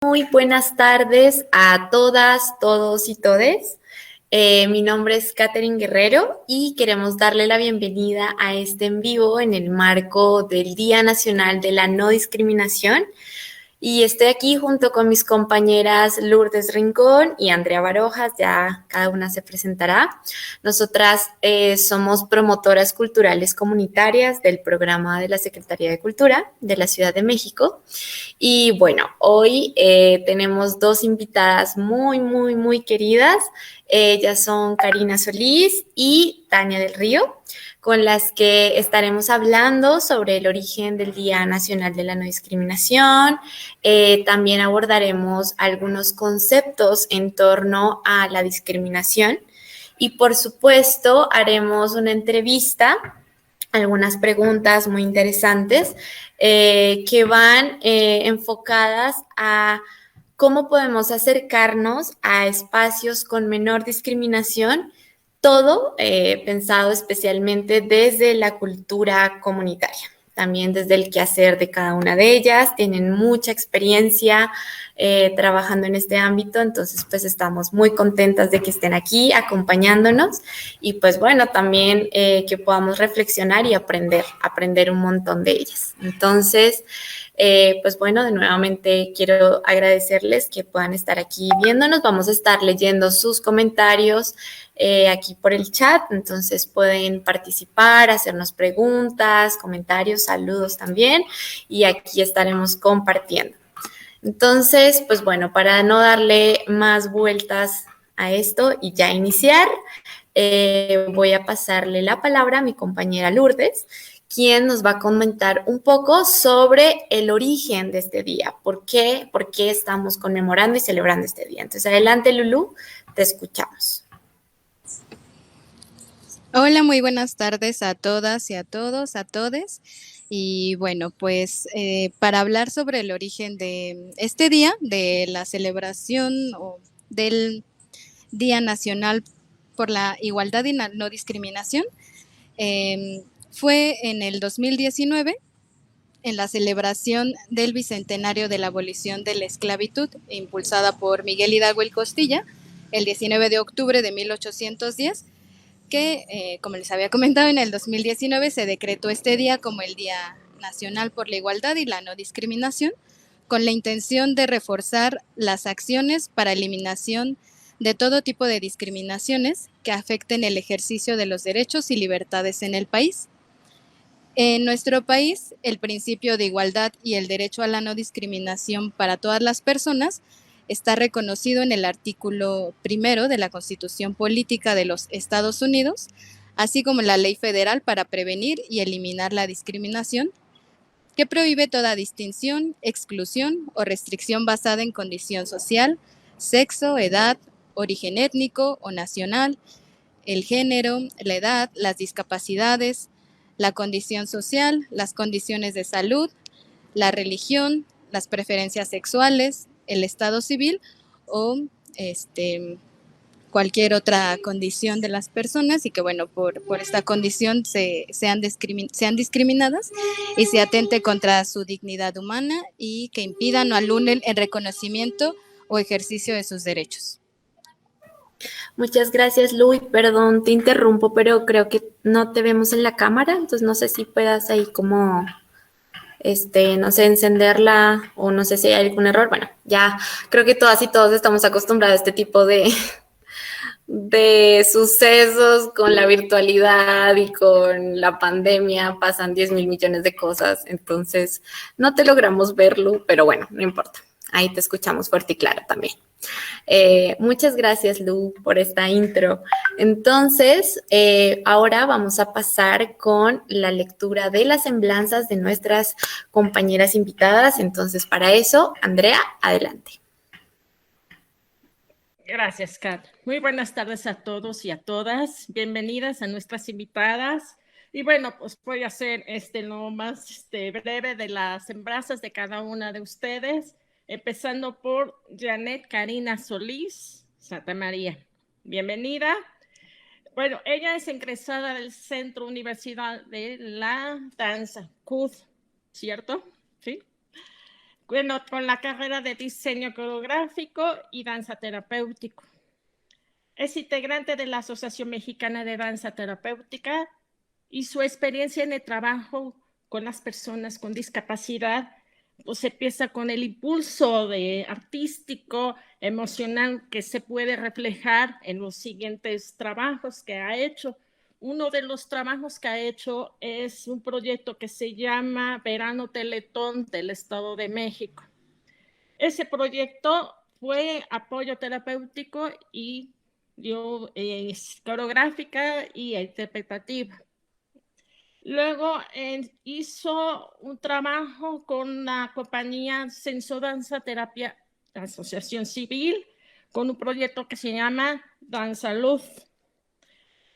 Muy buenas tardes a todas, todos y todes. Mi nombre es Katherine Guerrero y queremos darle la bienvenida a este en vivo en el marco del Día Nacional de la No Discriminación. Y estoy aquí junto con mis compañeras Lourdes Rincón y Andrea Barojas, ya cada una se presentará. Nosotras somos promotoras culturales comunitarias del programa de la Secretaría de Cultura de la Ciudad de México. Y bueno, hoy tenemos dos invitadas muy queridas. Ellas son Karina Solís y Tania del Río, con las que estaremos hablando sobre el origen del Día Nacional de la No Discriminación. También abordaremos algunos conceptos en torno a la discriminación y, por supuesto, haremos una entrevista, algunas preguntas muy interesantes que van enfocadas a cómo podemos acercarnos a espacios con menor discriminación, todo pensado especialmente desde la cultura comunitaria, también desde el quehacer de cada una de ellas. Tienen mucha experiencia trabajando en este ámbito, entonces pues estamos muy contentas de que estén aquí acompañándonos y pues bueno, también que podamos reflexionar y aprender un montón de ellas. Entonces, pues bueno, de nuevamente quiero agradecerles que puedan estar aquí viéndonos. Vamos a estar leyendo sus comentarios aquí por el chat, entonces pueden participar, hacernos preguntas, comentarios, saludos también, y aquí estaremos compartiendo. Entonces, pues bueno, para no darle más vueltas a esto y ya iniciar, voy a pasarle la palabra a mi compañera Lourdes, quien nos va a comentar un poco sobre el origen de este día, por qué estamos conmemorando y celebrando este día. Entonces, adelante, Lulú, te escuchamos. Hola, muy buenas tardes a todas y a todos, a todes. Y bueno, pues para hablar sobre el origen de este día, de la celebración o del Día Nacional por la Igualdad y la No Discriminación, fue en el 2019, en la celebración del Bicentenario de la Abolición de la Esclavitud, impulsada por Miguel Hidalgo y Costilla, el 19 de octubre de 1810, que, como les había comentado, en el 2019 se decretó este día como el Día Nacional por la Igualdad y la No Discriminación, con la intención de reforzar las acciones para eliminación de todo tipo de discriminaciones que afecten el ejercicio de los derechos y libertades en el país. En nuestro país, el principio de igualdad y el derecho a la no discriminación para todas las personas está reconocido en el artículo 1 de la Constitución Política de los Estados Unidos, así como la Ley Federal para prevenir y eliminar la discriminación, que prohíbe toda distinción, exclusión o restricción basada en condición social, sexo, edad, origen étnico o nacional, el género, la edad, las discapacidades, la condición social, las condiciones de salud, la religión, las preferencias sexuales, el estado civil o cualquier otra condición de las personas, y que bueno, por esta condición sean discriminadas y se atente contra su dignidad humana y que impidan o anulen el reconocimiento o ejercicio de sus derechos. Muchas gracias, Luis. Perdón, te interrumpo, pero creo que no te vemos en la cámara, entonces no sé si puedas ahí como, no sé, encenderla o no sé si hay algún error. Bueno, ya creo que todas y todos estamos acostumbrados a este tipo de sucesos con la virtualidad y con la pandemia. Pasan 10.000 millones de cosas, entonces no te logramos verlo, pero bueno, no importa. Ahí te escuchamos fuerte y claro también. Muchas gracias, Lu, por esta intro. Entonces, ahora vamos a pasar con la lectura de las semblanzas de nuestras compañeras invitadas. Entonces, para eso, Andrea, adelante. Gracias, Kat. Muy buenas tardes a todos y a todas. Bienvenidas a nuestras invitadas. Y bueno, pues voy a hacer lo más breve de las semblanzas de cada una de ustedes, empezando por Janet Karina Solís Santa María. Bienvenida. Bueno, ella es egresada del Centro Universidad de la Danza, CUD, ¿cierto? Sí. bueno, con la carrera de diseño coreográfico y danza terapéutico. Es integrante de la Asociación Mexicana de Danza Terapéutica y su experiencia en el trabajo con las personas con discapacidad pues empieza con el impulso artístico, emocional que se puede reflejar en los siguientes trabajos que ha hecho. Uno de los trabajos que ha hecho es un proyecto que se llama Verano Teletón del Estado de México. Ese proyecto fue apoyo terapéutico y coreográfica y interpretativa. Luego hizo un trabajo con la compañía Senso Danza Terapia Asociación Civil con un proyecto que se llama Danza Luz.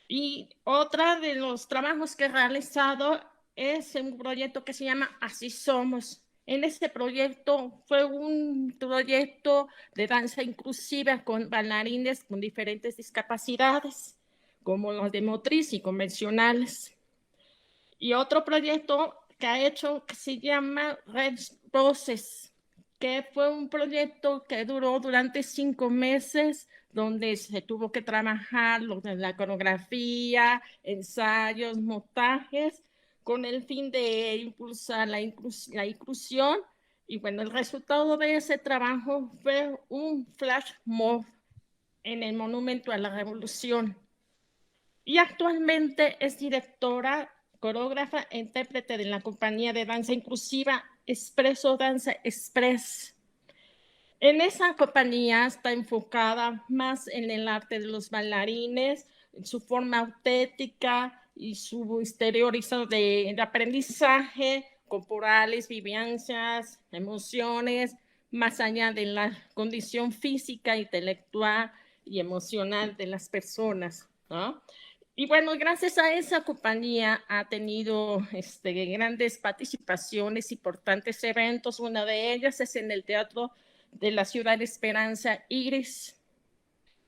Y otra de los trabajos que he realizado es un proyecto que se llama Así Somos. En este proyecto fue un proyecto de danza inclusiva con bailarines con diferentes discapacidades, como los de motriz y convencionales. Y otro proyecto que ha hecho que se llama Red Roses, que fue un proyecto que duró durante 5 meses, donde se tuvo que trabajar la coreografía, ensayos, montajes, con el fin de impulsar la inclusión. Y bueno, el resultado de ese trabajo fue un flash mob en el Monumento a la Revolución. Y actualmente es directora, coreógrafa e intérprete de la compañía de danza inclusiva Expreso Danza Express. En esa compañía está enfocada más en el arte de los bailarines, en su forma auténtica y su exteriorización de aprendizaje corporales, vivencias, emociones, más allá de la condición física, intelectual y emocional de las personas, ¿no? Y bueno, gracias a esa compañía ha tenido grandes participaciones, importantes eventos. Una de ellas es en el Teatro de la Ciudad de Esperanza, Iris.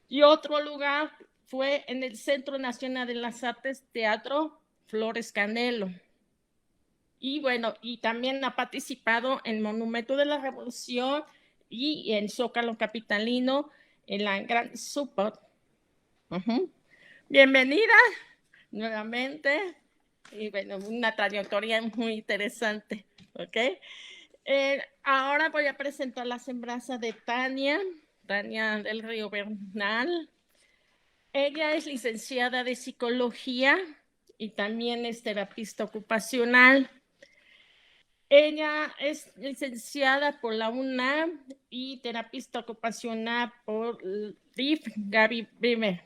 Y otro lugar fue en el Centro Nacional de las Artes, Teatro Flores Canelo. Y bueno, y también ha participado en el Monumento de la Revolución y en Zócalo Capitalino, en la Gran Support. Bienvenida nuevamente. Y bueno, una trayectoria muy interesante. ¿Ok? Ahora voy a presentar la semblanza de Tania del Río Bernal. Ella es licenciada de Psicología y también es terapista ocupacional. Ella es licenciada por la UNAM y terapista ocupacional por RIF Gaby Brimer.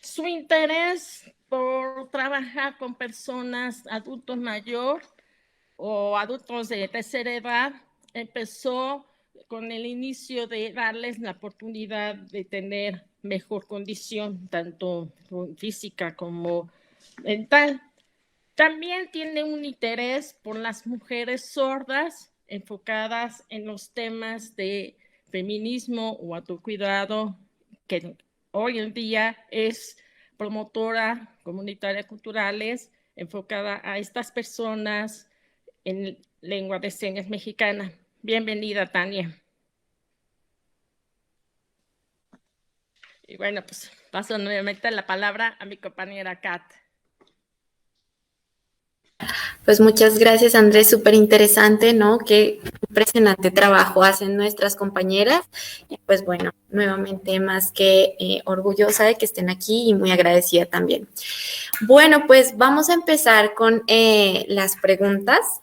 Su interés por trabajar con personas adultos mayores o adultos de tercera edad empezó con el inicio de darles la oportunidad de tener mejor condición, tanto física como mental. También tiene un interés por las mujeres sordas enfocadas en los temas de feminismo o autocuidado, que hoy en día es promotora comunitaria culturales enfocada a estas personas en lengua de señas mexicana. Bienvenida, Tania. Y bueno, pues paso nuevamente la palabra a mi compañera Kat. Pues muchas gracias, Andrés, súper interesante, ¿no? Qué impresionante trabajo hacen nuestras compañeras. Y pues bueno, nuevamente más que orgullosa de que estén aquí y muy agradecida también. Bueno, pues vamos a empezar con las preguntas.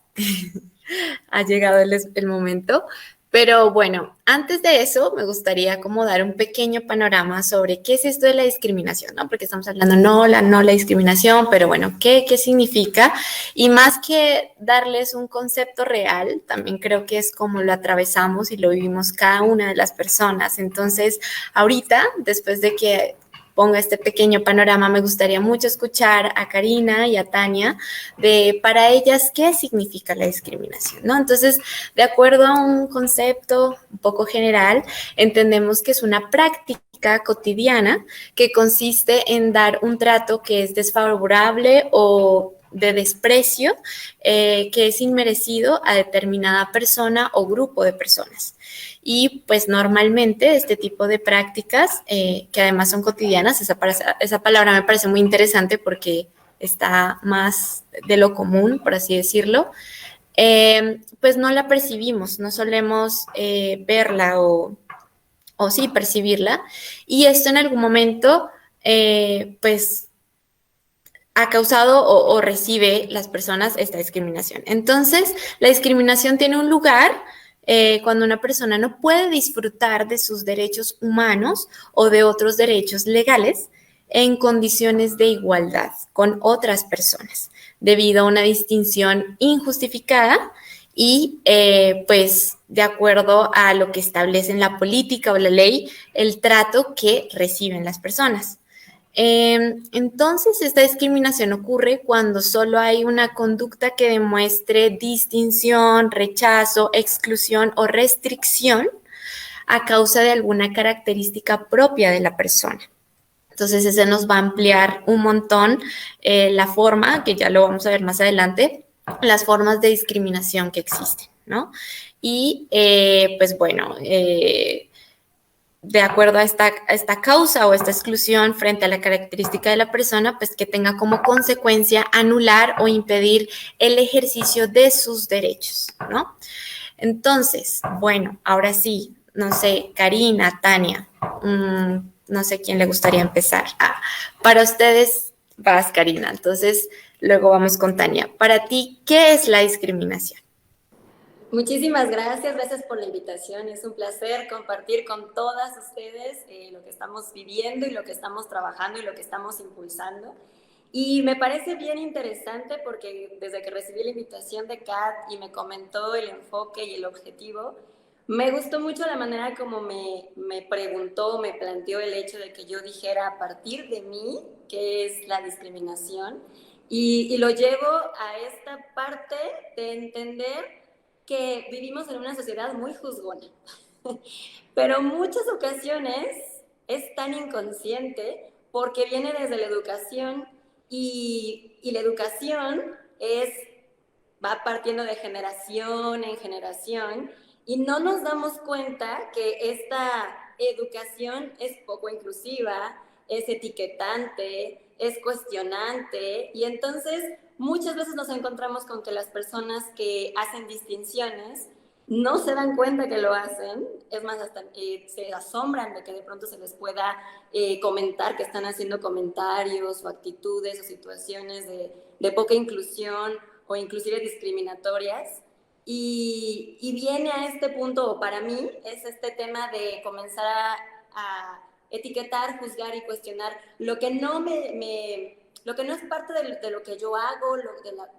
Ha llegado el momento. Pero bueno, antes de eso me gustaría como dar un pequeño panorama sobre qué es esto de la discriminación, ¿no? Porque estamos hablando no la discriminación, pero bueno, ¿qué significa? Y más que darles un concepto real, también creo que es como lo atravesamos y lo vivimos cada una de las personas. Entonces, ahorita, después de que ponga este pequeño panorama, me gustaría mucho escuchar a Karina y a Tania de para ellas qué significa la discriminación, ¿no? Entonces, de acuerdo a un concepto un poco general, entendemos que es una práctica cotidiana que consiste en dar un trato que es desfavorable o de desprecio que es inmerecido a determinada persona o grupo de personas. Y pues normalmente este tipo de prácticas, que además son cotidianas, esa palabra me parece muy interesante porque está más de lo común, por así decirlo, pues no la percibimos, no solemos verla o sí percibirla, y esto en algún momento pues ha causado o recibe las personas esta discriminación. Entonces, la discriminación tiene un lugar cuando una persona no puede disfrutar de sus derechos humanos o de otros derechos legales en condiciones de igualdad con otras personas, debido a una distinción injustificada y pues de acuerdo a lo que establece la política o la ley, el trato que reciben las personas. Entonces, esta discriminación ocurre cuando solo hay una conducta que demuestre distinción, rechazo, exclusión o restricción a causa de alguna característica propia de la persona. Entonces, ese nos va a ampliar un montón la forma, que ya lo vamos a ver más adelante, las formas de discriminación que existen, ¿no? Y pues bueno, de acuerdo a esta causa o esta exclusión frente a la característica de la persona, pues que tenga como consecuencia anular o impedir el ejercicio de sus derechos, ¿no? Entonces, bueno, ahora sí, no sé, Karina, Tania, no sé quién le gustaría empezar. Para ustedes, vas, Karina, entonces luego vamos con Tania. Para ti, ¿qué es la discriminación? Muchísimas gracias por la invitación. Es un placer compartir con todas ustedes lo que estamos viviendo y lo que estamos trabajando y lo que estamos impulsando. Y me parece bien interesante porque desde que recibí la invitación de Kat y me comentó el enfoque y el objetivo, me gustó mucho la manera como me preguntó, me planteó el hecho de que yo dijera a partir de mí qué es la discriminación y lo llevo a esta parte de entender que vivimos en una sociedad muy juzgona, pero muchas ocasiones es tan inconsciente porque viene desde la educación y la educación va partiendo de generación en generación y no nos damos cuenta que esta educación es poco inclusiva, es etiquetante, es cuestionante y entonces muchas veces nos encontramos con que las personas que hacen distinciones no se dan cuenta que lo hacen, es más, hasta se asombran de que de pronto se les pueda comentar que están haciendo comentarios o actitudes o situaciones de poca inclusión o inclusive discriminatorias. Y viene a este punto, o para mí, es este tema de comenzar a etiquetar, juzgar y cuestionar lo que no lo que no es parte de lo que yo hago,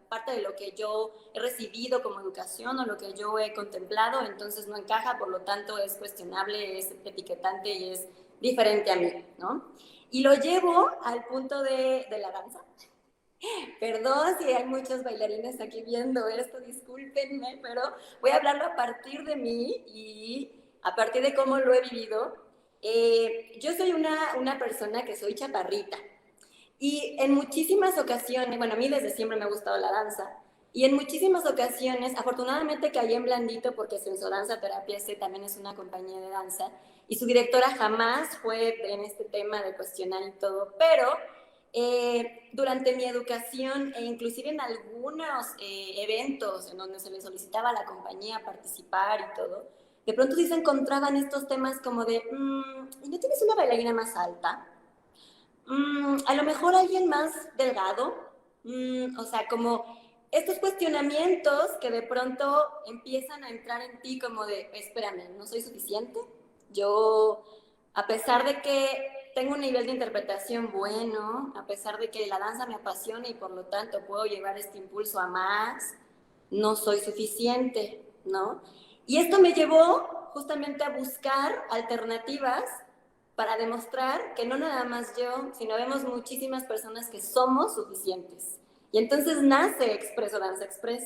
parte de lo que yo he recibido como educación o lo que yo he contemplado, entonces no encaja, por lo tanto es cuestionable, es etiquetante y es diferente a mí, ¿no? Y lo llevo al punto de la danza. Perdón si hay muchos bailarines aquí viendo esto, discúlpenme, pero voy a hablarlo a partir de mí y a partir de cómo lo he vivido. Yo soy una persona que soy chaparrita y en muchísimas ocasiones, bueno, a mí desde siempre me ha gustado la danza y en muchísimas ocasiones, afortunadamente caí en Blandito porque Sensodanza Terapia C también es una compañía de danza y su directora jamás fue en este tema de cuestionar y todo, pero durante mi educación e inclusive en algunos eventos en donde se le solicitaba a la compañía participar y todo, de pronto sí se encontraban estos temas como de, ¿y no tienes una bailarina más alta? A lo mejor alguien más delgado, o sea, como estos cuestionamientos que de pronto empiezan a entrar en ti como de, espérame, ¿no soy suficiente? Yo, a pesar de que tengo un nivel de interpretación bueno, a pesar de que la danza me apasiona y por lo tanto puedo llevar este impulso a más, no soy suficiente, ¿no? Y esto me llevó justamente a buscar alternativas para demostrar que no nada más yo, sino vemos muchísimas personas que somos suficientes. Y entonces nace Expreso Danza Express.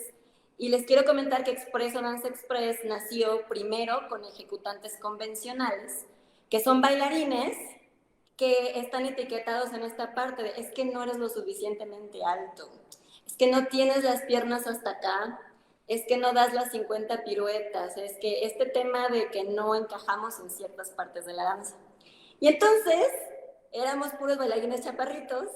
Y les quiero comentar que Expreso Danza Express nació primero con ejecutantes convencionales, que son bailarines que están etiquetados en esta parte de es que no eres lo suficientemente alto, es que no tienes las piernas hasta acá, es que no das las 50 piruetas, es que este tema de que no encajamos en ciertas partes de la danza. Y entonces éramos puros bailarines chaparritos,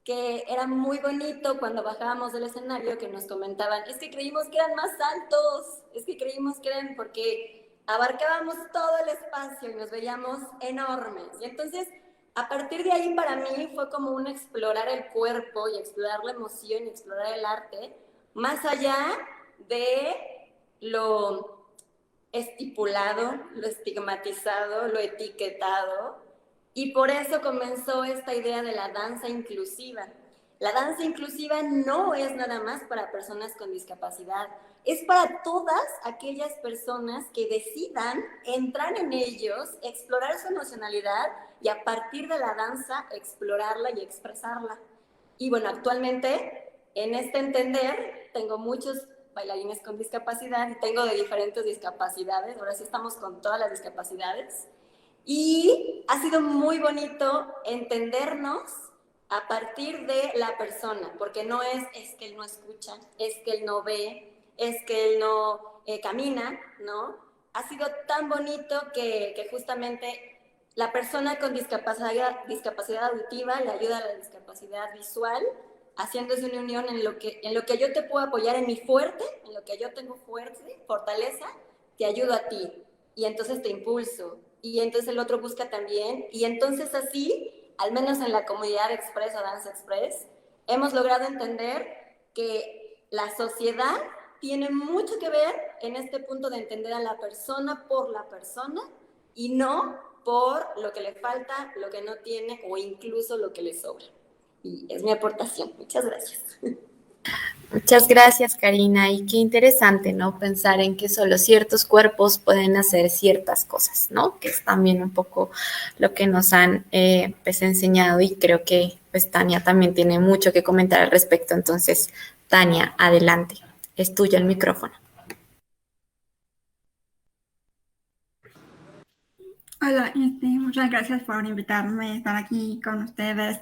que era muy bonito cuando bajábamos del escenario que nos comentaban, es que creímos que eran más altos, es que creímos que eran porque abarcábamos todo el espacio y nos veíamos enormes. Y entonces, a partir de ahí para mí fue como un explorar el cuerpo y explorar la emoción y explorar el arte, más allá de lo estipulado, lo estigmatizado, lo etiquetado, y por eso comenzó esta idea de la danza inclusiva. La danza inclusiva no es nada más para personas con discapacidad, es para todas aquellas personas que decidan entrar en ellos, explorar su emocionalidad y a partir de la danza explorarla y expresarla. Y bueno, actualmente en este entender tengo muchos bailarines con discapacidad y tengo de diferentes discapacidades, ahora sí estamos con todas las discapacidades. Y ha sido muy bonito entendernos a partir de la persona, porque no es que él no escucha, es que él no ve, es que él no camina, ¿no? Ha sido tan bonito que justamente la persona con discapacidad auditiva le ayuda a la discapacidad visual, haciéndose una unión en lo que yo te puedo apoyar en mi fuerte, en lo que yo tengo fortaleza, te ayudo a ti. Y entonces te impulso. Y entonces el otro busca también. Y entonces así, al menos en la comunidad Express o Danza Express, hemos logrado entender que la sociedad tiene mucho que ver en este punto de entender a la persona por la persona y no por lo que le falta, lo que no tiene o incluso lo que le sobra. Y es mi aportación. Muchas gracias. Muchas gracias, Karina. Y qué interesante, ¿no? Pensar en que solo ciertos cuerpos pueden hacer ciertas cosas, ¿no? Que es también un poco lo que nos han pues enseñado y creo que pues Tania también tiene mucho que comentar al respecto. Entonces, Tania, adelante. Es tuyo el micrófono. Hola, muchas gracias por invitarme a estar aquí con ustedes.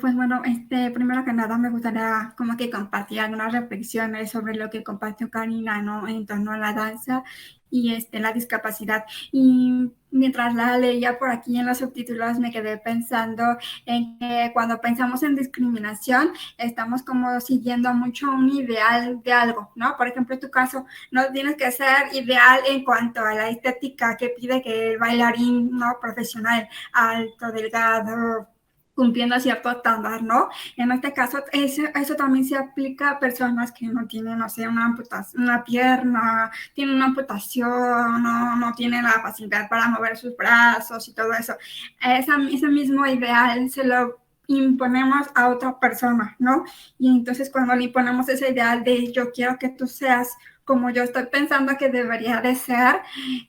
Pues bueno, primero que nada me gustaría como que compartir algunas reflexiones sobre lo que compartió Karina, ¿no? En torno a la danza y la discapacidad. Y mientras la leía por aquí en los subtítulos me quedé pensando en que cuando pensamos en discriminación estamos como siguiendo mucho un ideal de algo, ¿no? Por ejemplo, en tu caso, no tienes que ser ideal en cuanto a la estética que pide que el bailarín, ¿no? Profesional, alto, delgado, cumpliendo cierto estándar, ¿no? En este caso, eso también se aplica a personas que no tienen, no sé, una pierna, tienen una amputación, no tienen la facilidad para mover sus brazos y todo eso. Ese mismo ideal se lo imponemos a otra persona, ¿no? Y entonces cuando le imponemos ese ideal de yo quiero que tú seas como yo estoy pensando que debería de ser,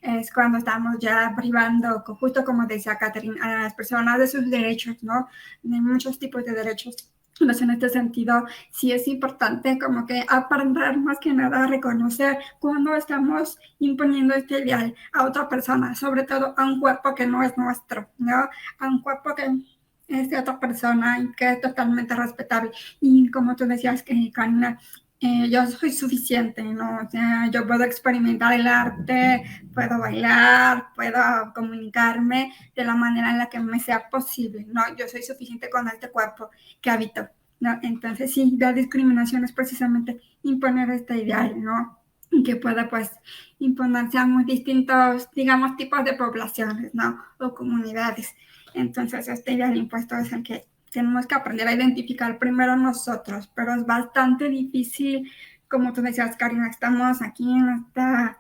es cuando estamos ya privando, justo como decía Catherine, a las personas de sus derechos, ¿no? De muchos tipos de derechos. Entonces, en este sentido, sí es importante como que aprender más que nada a reconocer cuando estamos imponiendo este ideal a otra persona, sobre todo a un cuerpo que no es nuestro, ¿no? A un cuerpo que es de otra persona y que es totalmente respetable. Y como tú decías, que Karina, yo soy suficiente, ¿no? O sea, yo puedo experimentar el arte, puedo bailar, puedo comunicarme de la manera en la que me sea posible, ¿no? Yo soy suficiente con este cuerpo que habito, ¿no? Entonces, sí, la discriminación es precisamente imponer este ideal, ¿no? Que pueda, pues, imponerse a muy distintos, digamos, tipos de poblaciones, ¿no? O comunidades. Entonces, este ideal impuesto es el que tenemos que aprender a identificar primero nosotros, pero es bastante difícil, como tú decías, Karina, estamos aquí en esta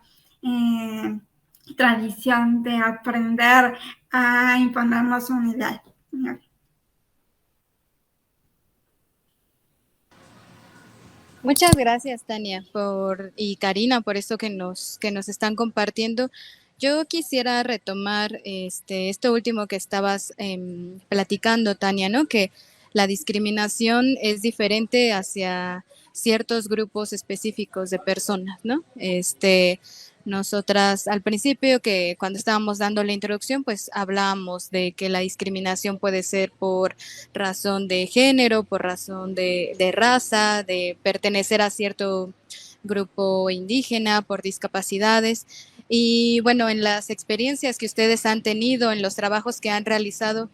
tradición de aprender a imponernos un ideal. Muchas gracias, Tania, y Karina, por esto que nos están compartiendo. Yo quisiera retomar esto último que estabas platicando, Tania, ¿no? Que la discriminación es diferente hacia ciertos grupos específicos de personas, ¿no? Nosotras al principio, que cuando estábamos dando la introducción, pues hablábamos de que la discriminación puede ser por razón de género, por razón de raza, de pertenecer a cierto grupo indígena, por discapacidades. Y bueno, en las experiencias que ustedes han tenido, en los trabajos que han realizado,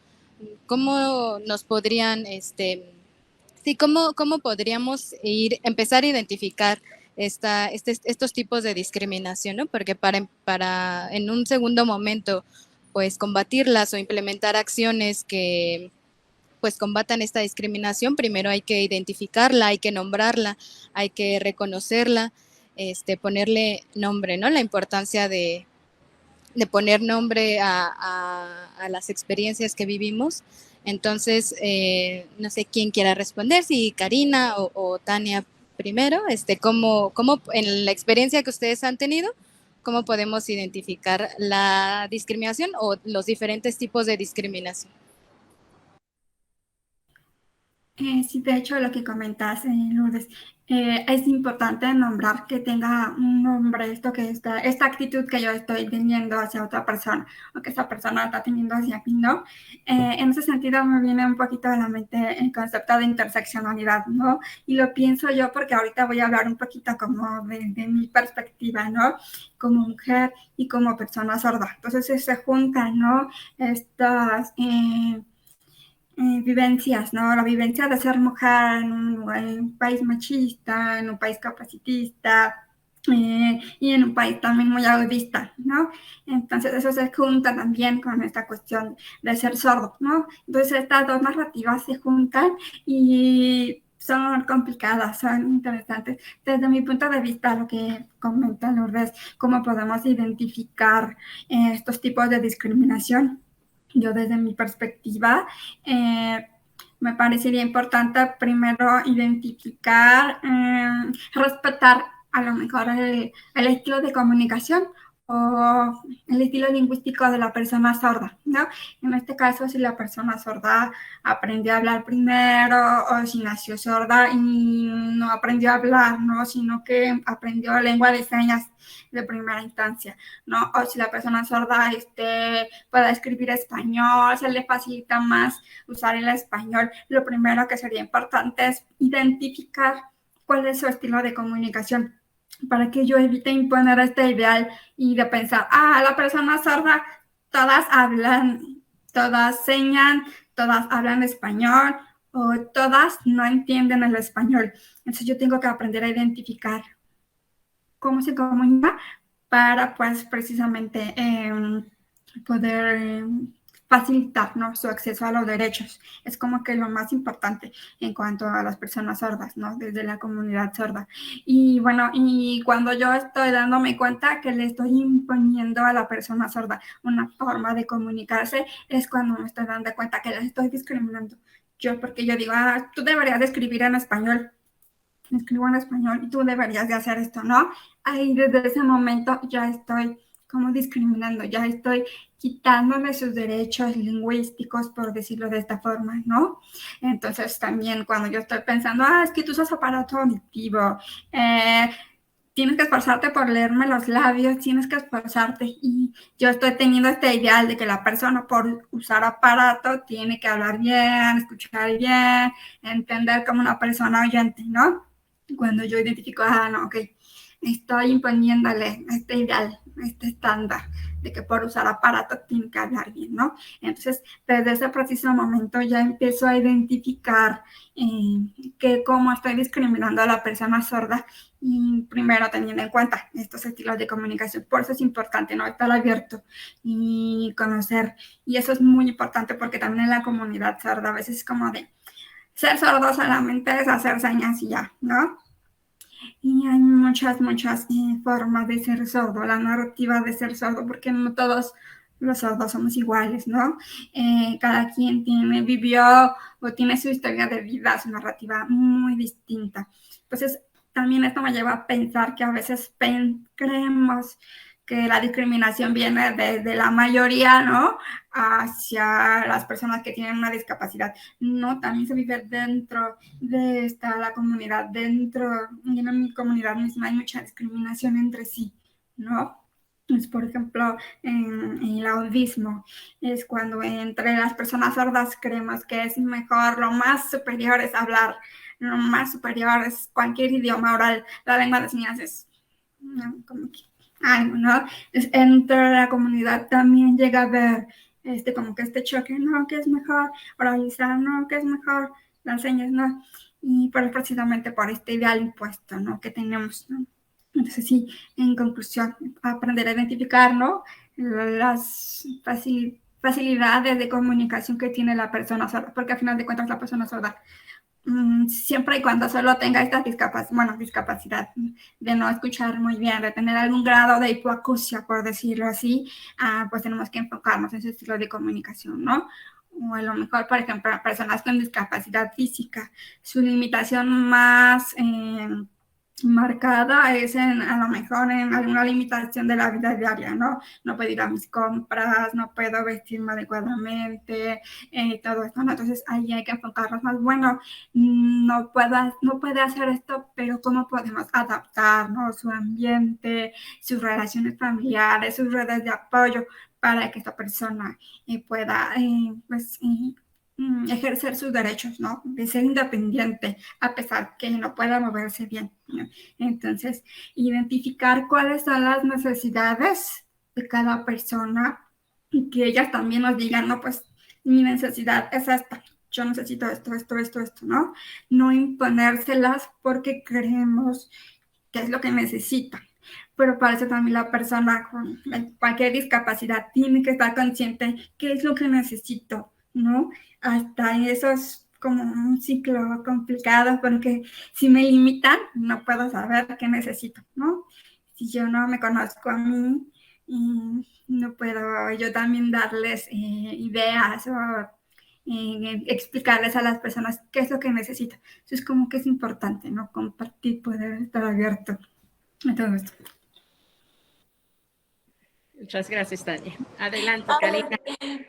¿cómo nos podrían, sí, cómo podríamos empezar a identificar estos tipos de discriminación, ¿no? Porque para en un segundo momento, pues combatirlas o implementar acciones que pues combatan esta discriminación, primero hay que identificarla, hay que nombrarla, hay que reconocerla, ponerle nombre, ¿no? La importancia de poner nombre a las experiencias que vivimos. Entonces, no sé quién quiera responder, si Karina o Tania primero, ¿cómo en la experiencia que ustedes han tenido, cómo podemos identificar la discriminación o los diferentes tipos de discriminación? Sí, de hecho, lo que comentas, Lourdes, es importante nombrar que tenga un nombre esta actitud que yo estoy teniendo hacia otra persona o que esa persona está teniendo hacia mí, ¿no? En ese sentido me viene un poquito a la mente el concepto de interseccionalidad, ¿no? Y lo pienso yo porque ahorita voy a hablar un poquito como de mi perspectiva, ¿no? Como mujer y como persona sorda. Entonces se juntan, ¿no? Estas vivencias, ¿no? La vivencia de ser mujer en un país machista, en un país capacitista, y en un país también muy audista, ¿no? Entonces eso se junta también con esta cuestión de ser sordo, ¿no? Entonces estas dos narrativas se juntan y son complicadas, son interesantes. Desde mi punto de vista, lo que comenta Lourdes, cómo podemos identificar estos tipos de discriminación. Yo desde mi perspectiva, me parecería importante primero identificar, respetar a lo mejor el estilo de comunicación o el estilo lingüístico de la persona sorda, ¿no? En este caso, si la persona sorda aprendió a hablar primero o si nació sorda y no aprendió a hablar, ¿no? Sino que aprendió lengua de señas de primera instancia, ¿no? O si la persona sorda pueda escribir español, se le facilita más usar el español. Lo primero que sería importante es identificar cuál es su estilo de comunicación para que yo evite imponer este ideal y de pensar, la persona sorda, todas hablan, todas señan, todas hablan español o todas no entienden el español. Entonces yo tengo que aprender a identificar cómo se comunica para pues precisamente poder facilitar, ¿no? Su acceso a los derechos. Es como que lo más importante en cuanto a las personas sordas, ¿no? Desde la comunidad sorda. Y bueno, y cuando yo estoy dándome cuenta que le estoy imponiendo a la persona sorda una forma de comunicarse, es cuando me estoy dando cuenta que la estoy discriminando. Porque yo digo, tú deberías de escribir en español. Escribo en español y tú deberías de hacer esto, ¿no? Ahí desde ese momento ya estoy como discriminando, ya estoy quitándome sus derechos lingüísticos, por decirlo de esta forma, ¿no? Entonces también cuando yo estoy pensando, es que tú usas aparato auditivo, tienes que esforzarte por leerme los labios, tienes que esforzarte y yo estoy teniendo este ideal de que la persona por usar aparato tiene que hablar bien, escuchar bien, entender como una persona oyente, ¿no? Cuando yo identifico, no, ok, estoy imponiéndole este ideal, este estándar de que por usar aparato tiene que hablar bien, ¿no? Entonces, desde ese preciso momento ya empiezo a identificar cómo estoy discriminando a la persona sorda y primero teniendo en cuenta estos estilos de comunicación. Por eso es importante, ¿no? Estar abierto y conocer. Y eso es muy importante porque también en la comunidad sorda a veces es como de ser sordo solamente es hacer señas y ya, ¿no? Y hay muchas formas de ser sordo, la narrativa de ser sordo, porque no todos los sordos somos iguales, ¿no? Cada quien vivió o tiene su historia de vida, su narrativa muy distinta. Entonces, también esto me lleva a pensar que a veces creemos que la discriminación viene desde la mayoría, ¿no? Hacia las personas que tienen una discapacidad. No, también se vive dentro de la comunidad, y en mi comunidad misma hay mucha discriminación entre sí, ¿no? Es, por ejemplo, en el autismo, es cuando entre las personas sordas creemos que es mejor, lo más superior es hablar, lo más superior es cualquier idioma oral, la lengua de señas es como que algo, ¿no? Entre la comunidad también llega a haber como que este choque, no, que es mejor oralizar, no, que es mejor las señas, no, y pero precisamente por este ideal impuesto, ¿no? Que tenemos, ¿no? Entonces, sí, en conclusión, aprender a identificar, ¿no? Las facilidades de comunicación que tiene la persona sorda, porque al final de cuentas la persona sorda, siempre y cuando solo tenga esta discapacidad de no escuchar muy bien, de tener algún grado de hipoacusia, por decirlo así, pues tenemos que enfocarnos en ese estilo de comunicación, ¿no? O a lo mejor, por ejemplo, personas con discapacidad física, su limitación más marcada es a lo mejor en alguna limitación de la vida diaria, ¿no? No puedo ir a mis compras, no puedo vestirme adecuadamente, todo esto, ¿no? Entonces ahí hay que enfocarnos más, bueno, no puede hacer esto, pero ¿cómo podemos adaptarnos, su ambiente, sus relaciones familiares, sus redes de apoyo para que esta persona pueda, ejercer sus derechos, ¿no? De ser independiente, a pesar que no pueda moverse bien, ¿no? Entonces, identificar cuáles son las necesidades de cada persona y que ellas también nos digan, no, pues mi necesidad es esta, yo necesito esto, ¿no? No imponérselas porque creemos que es lo que necesitan. Pero para eso también la persona con cualquier discapacidad tiene que estar consciente qué es lo que necesito, ¿no? Hasta eso es como un ciclo complicado porque si me limitan, no puedo saber qué necesito, ¿no? Si yo no me conozco a mí, no puedo yo también darles ideas o explicarles a las personas qué es lo que necesitan. Eso es como que es importante, ¿no? Compartir, poder estar abierto a todo esto. Muchas gracias, Tania. Adelante, Karina.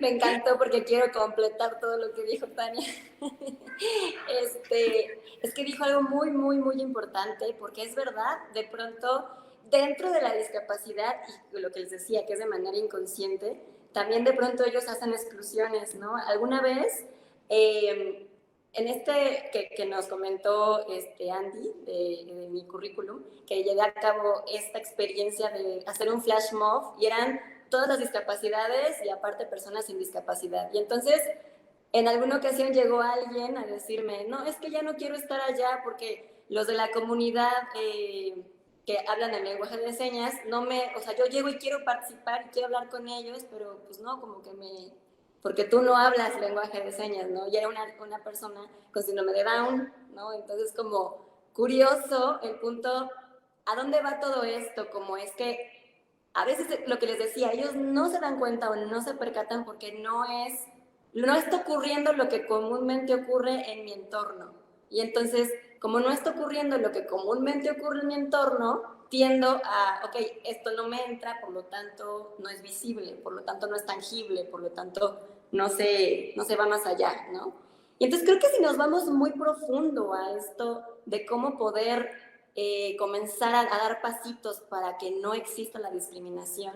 Me encantó porque quiero completar todo lo que dijo Tania. Es que dijo algo muy, muy, muy importante, porque es verdad, de pronto, dentro de la discapacidad, y lo que les decía, que es de manera inconsciente, también de pronto ellos hacen exclusiones, ¿no? Alguna vez, en que nos comentó Andy, de mi currículum, que llevé a cabo esta experiencia de hacer un flash mob, y eran todas las discapacidades y aparte personas sin discapacidad. Y entonces, en alguna ocasión llegó alguien a decirme, no, es que ya no quiero estar allá porque los de la comunidad que hablan el lenguaje de señas, o sea, yo llego y quiero participar y quiero hablar con ellos, pero pues no, como que porque tú no hablas lenguaje de señas, ¿no? Y era una persona con síndrome de Down, ¿no? Entonces, como curioso el punto, ¿a dónde va todo esto? Como es que a veces lo que les decía, ellos no se dan cuenta o no se percatan porque no está ocurriendo lo que comúnmente ocurre en mi entorno. Y entonces, como no está ocurriendo lo que comúnmente ocurre en mi entorno, tiendo a, ok, esto no me entra, por lo tanto no es visible, por lo tanto no es tangible, por lo tanto no se va más allá, ¿no? Y entonces creo que si nos vamos muy profundo a esto de cómo poder comenzar a dar pasitos para que no exista la discriminación,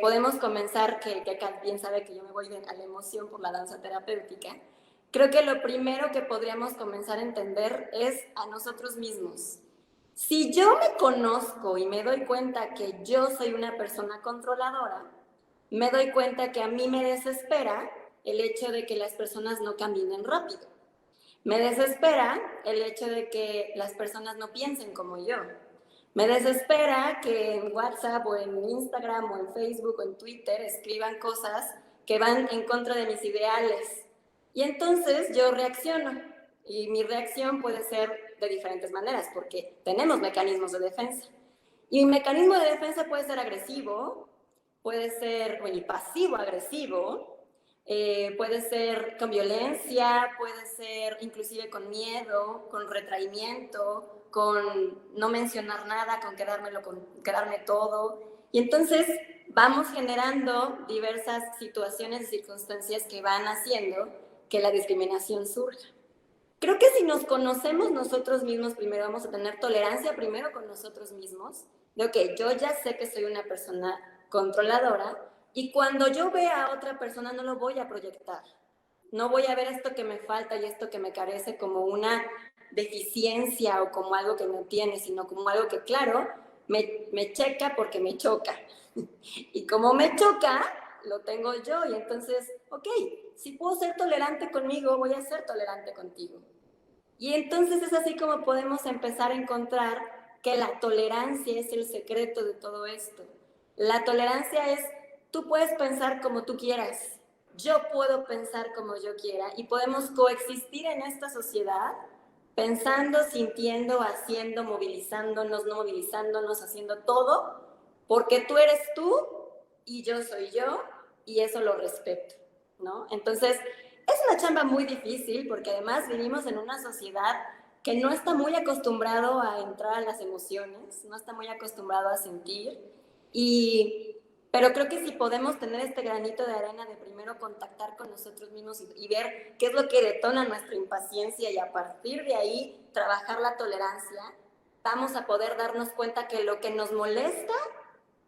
podemos comenzar, que acá bien sabe que yo me voy a la emoción por la danza terapéutica. Creo que lo primero que podríamos comenzar a entender es a nosotros mismos. Si yo me conozco y me doy cuenta que yo soy una persona controladora, me doy cuenta que a mí me desespera el hecho de que las personas no caminen rápido. Me desespera el hecho de que las personas no piensen como yo. Me desespera que en WhatsApp o en Instagram o en Facebook o en Twitter escriban cosas que van en contra de mis ideales. Y entonces yo reacciono. Y mi reacción puede ser de diferentes maneras, porque tenemos mecanismos de defensa. Y mi mecanismo de defensa puede ser agresivo, puede ser pasivo-agresivo, puede ser con violencia, puede ser inclusive con miedo, con retraimiento, con no mencionar nada, con quedarme todo. Y entonces vamos generando diversas situaciones y circunstancias que van haciendo que la discriminación surja. Creo que si nos conocemos nosotros mismos primero, vamos a tener tolerancia primero con nosotros mismos, de ok, yo ya sé que soy una persona controladora y cuando yo vea a otra persona no lo voy a proyectar. No voy a ver esto que me falta y esto que me carece como una deficiencia o como algo que no tiene, sino como algo que, claro, me checa porque me choca. Y como me choca, lo tengo yo y entonces, ok, si puedo ser tolerante conmigo, voy a ser tolerante contigo. Y entonces es así como podemos empezar a encontrar que la tolerancia es el secreto de todo esto. La tolerancia es, tú puedes pensar como tú quieras, yo puedo pensar como yo quiera y podemos coexistir en esta sociedad pensando, sintiendo, haciendo, movilizándonos, no movilizándonos, haciendo todo, porque tú eres tú y yo soy yo y eso lo respeto, ¿no? Entonces, es una chamba muy difícil porque además vivimos en una sociedad que no está muy acostumbrado a entrar a las emociones, no está muy acostumbrado a sentir, pero creo que si podemos tener este granito de arena de primero contactar con nosotros mismos y ver qué es lo que detona nuestra impaciencia y a partir de ahí trabajar la tolerancia, vamos a poder darnos cuenta que lo que nos molesta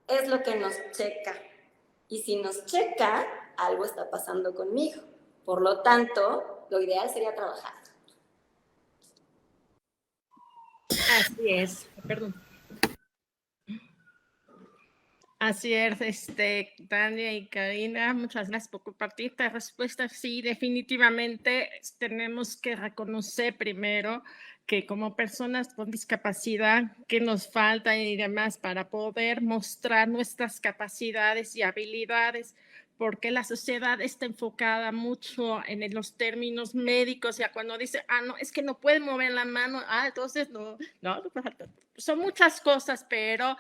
es lo que nos checa. Y si nos checa, algo está pasando conmigo. Por lo tanto, lo ideal sería trabajar. Así es, perdón. Así es, Tania y Karina, muchas gracias por compartir esta respuesta. Sí, definitivamente tenemos que reconocer primero que como personas con discapacidad, qué nos falta y demás para poder mostrar nuestras capacidades y habilidades, porque la sociedad está enfocada mucho en los términos médicos, ya cuando dice, no, es que no puede mover la mano, entonces no, son muchas cosas, pero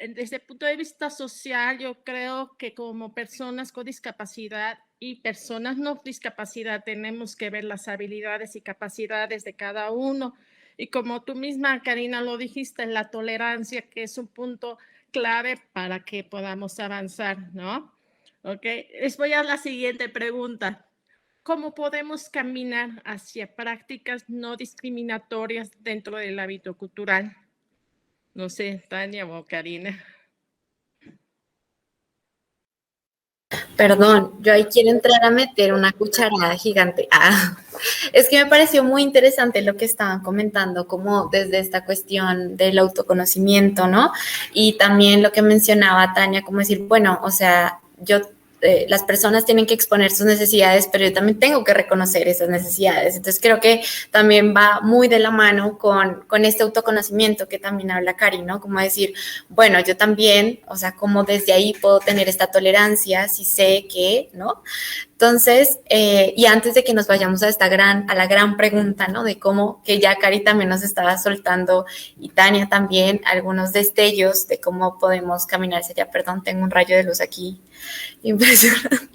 desde el punto de vista social, yo creo que como personas con discapacidad y personas no discapacidad tenemos que ver las habilidades y capacidades de cada uno. Y como tú misma, Karina, lo dijiste, la tolerancia, que es un punto clave para que podamos avanzar, ¿no? Ok, les voy a la siguiente pregunta. ¿Cómo podemos caminar hacia prácticas no discriminatorias dentro del hábito cultural? No sé, Tania o Karina. Perdón, yo ahí quiero entrar a meter una cucharada gigante. Es que me pareció muy interesante lo que estaban comentando, como desde esta cuestión del autoconocimiento, ¿no? Y también lo que mencionaba Tania, como decir, bueno, o sea, las personas tienen que exponer sus necesidades, pero yo también tengo que reconocer esas necesidades. Entonces creo que también va muy de la mano con este autoconocimiento que también habla Cari, ¿no? Como decir, bueno, yo también, o sea, como desde ahí puedo tener esta tolerancia, si sé que, ¿no? Entonces, y antes de que nos vayamos a la gran pregunta, ¿no? De cómo, que ya Cari también nos estaba soltando y Tania también, algunos destellos de cómo podemos caminar hacia allá. Perdón, tengo un rayo de luz aquí impresionante.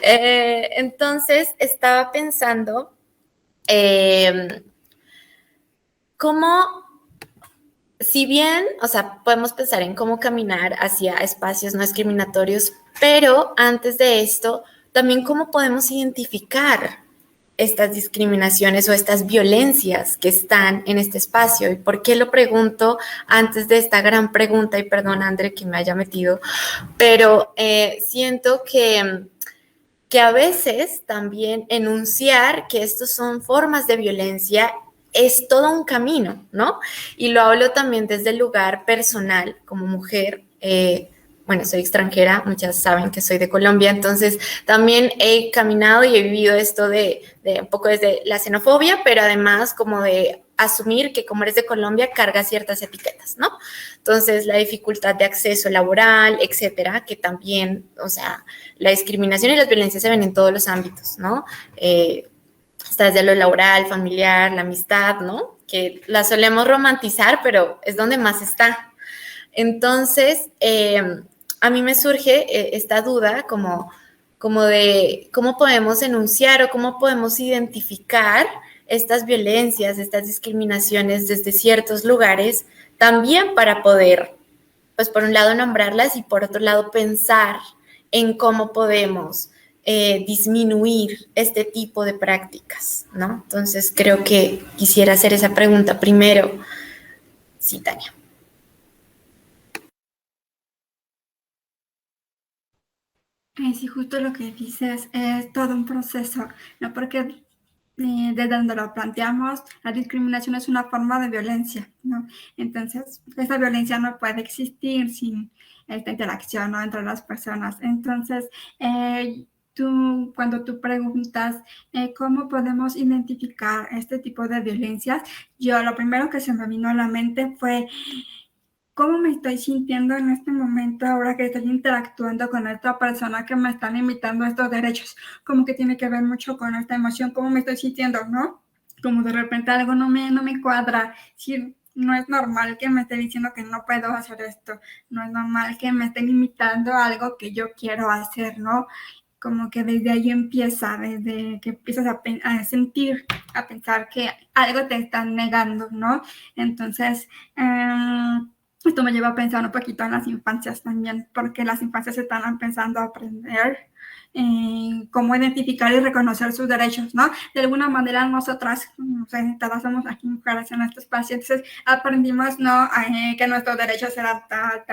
Entonces, estaba pensando cómo, si bien, o sea, podemos pensar en cómo caminar hacia espacios no discriminatorios, pero antes de esto, también cómo podemos identificar estas discriminaciones o estas violencias que están en este espacio. ¿Y por qué lo pregunto antes de esta gran pregunta? Y perdón, André, que me haya metido, pero siento que a veces también enunciar que estos son formas de violencia es todo un camino, ¿no? Y lo hablo también desde el lugar personal, como mujer. Bueno, soy extranjera, muchas saben que soy de Colombia, entonces también he caminado y he vivido esto de un poco desde la xenofobia, pero además como de asumir que como eres de Colombia cargas ciertas etiquetas, ¿no? Entonces, la dificultad de acceso laboral, etcétera, que también, o sea, la discriminación y las violencias se ven en todos los ámbitos, ¿no? Está desde lo laboral, familiar, la amistad, ¿no? Que la solemos romantizar, pero es donde más está. Entonces, a mí me surge esta duda como de cómo podemos enunciar o cómo podemos identificar estas violencias, estas discriminaciones desde ciertos lugares, también para poder, pues por un lado nombrarlas y por otro lado pensar en cómo podemos disminuir este tipo de prácticas, ¿no? Entonces creo que quisiera hacer esa pregunta primero. Sí, Tania. Sí, justo lo que dices es todo un proceso, ¿no? Porque desde donde lo planteamos, la discriminación es una forma de violencia, ¿no? Entonces, esa violencia no puede existir sin esta interacción, ¿no? Entre las personas. Entonces, cuando tú preguntas cómo podemos identificar este tipo de violencias, yo lo primero que se me vino a la mente fue cómo me estoy sintiendo en este momento ahora que estoy interactuando con esta persona que me está limitando estos derechos. Como que tiene que ver mucho con esta emoción, cómo me estoy sintiendo, ¿no? Como de repente algo no me cuadra. Si no es normal que me esté diciendo que no puedo hacer esto. No es normal que me esté limitando a algo que yo quiero hacer, ¿no? Como que desde ahí empieza, desde que empiezas a sentir, a pensar que algo te están negando, ¿no? Entonces, esto me lleva a pensar un poquito en las infancias también, porque las infancias están empezando a aprender cómo identificar y reconocer sus derechos, ¿no? De alguna manera nosotras, no sé, todas somos aquí mujeres en este espacio, entonces aprendimos, ¿no? Que nuestros derechos eran tal,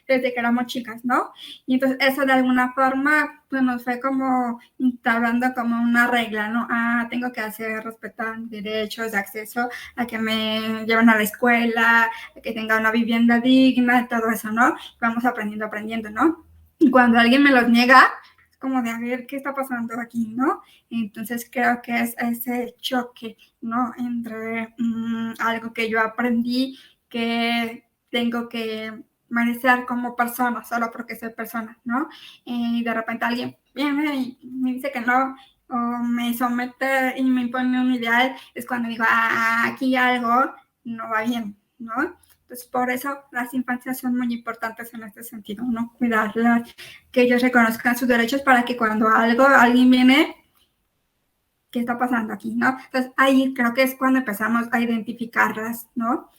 desde que éramos chicas, ¿no? Y entonces eso de alguna forma, pues nos fue como instaurando como una regla, ¿no? Tengo que hacer respetar derechos de acceso a que me lleven a la escuela, a que tenga una vivienda digna, todo eso, ¿no? Vamos aprendiendo, ¿no? Y cuando alguien me los niega, como de a ver qué está pasando aquí, ¿no? Entonces creo que es ese choque, ¿no? Entre algo que yo aprendí que tengo que merecer como persona, solo porque soy persona, ¿no? Y de repente alguien viene y me dice que no, o me somete y me impone un ideal, es cuando digo, aquí algo no va bien, ¿no? Entonces, por eso las infancias son muy importantes en este sentido, ¿no? Cuidarlas, que ellos reconozcan sus derechos para que cuando alguien viene, ¿qué está pasando aquí, no? Entonces, ahí creo que es cuando empezamos a identificarlas, ¿no?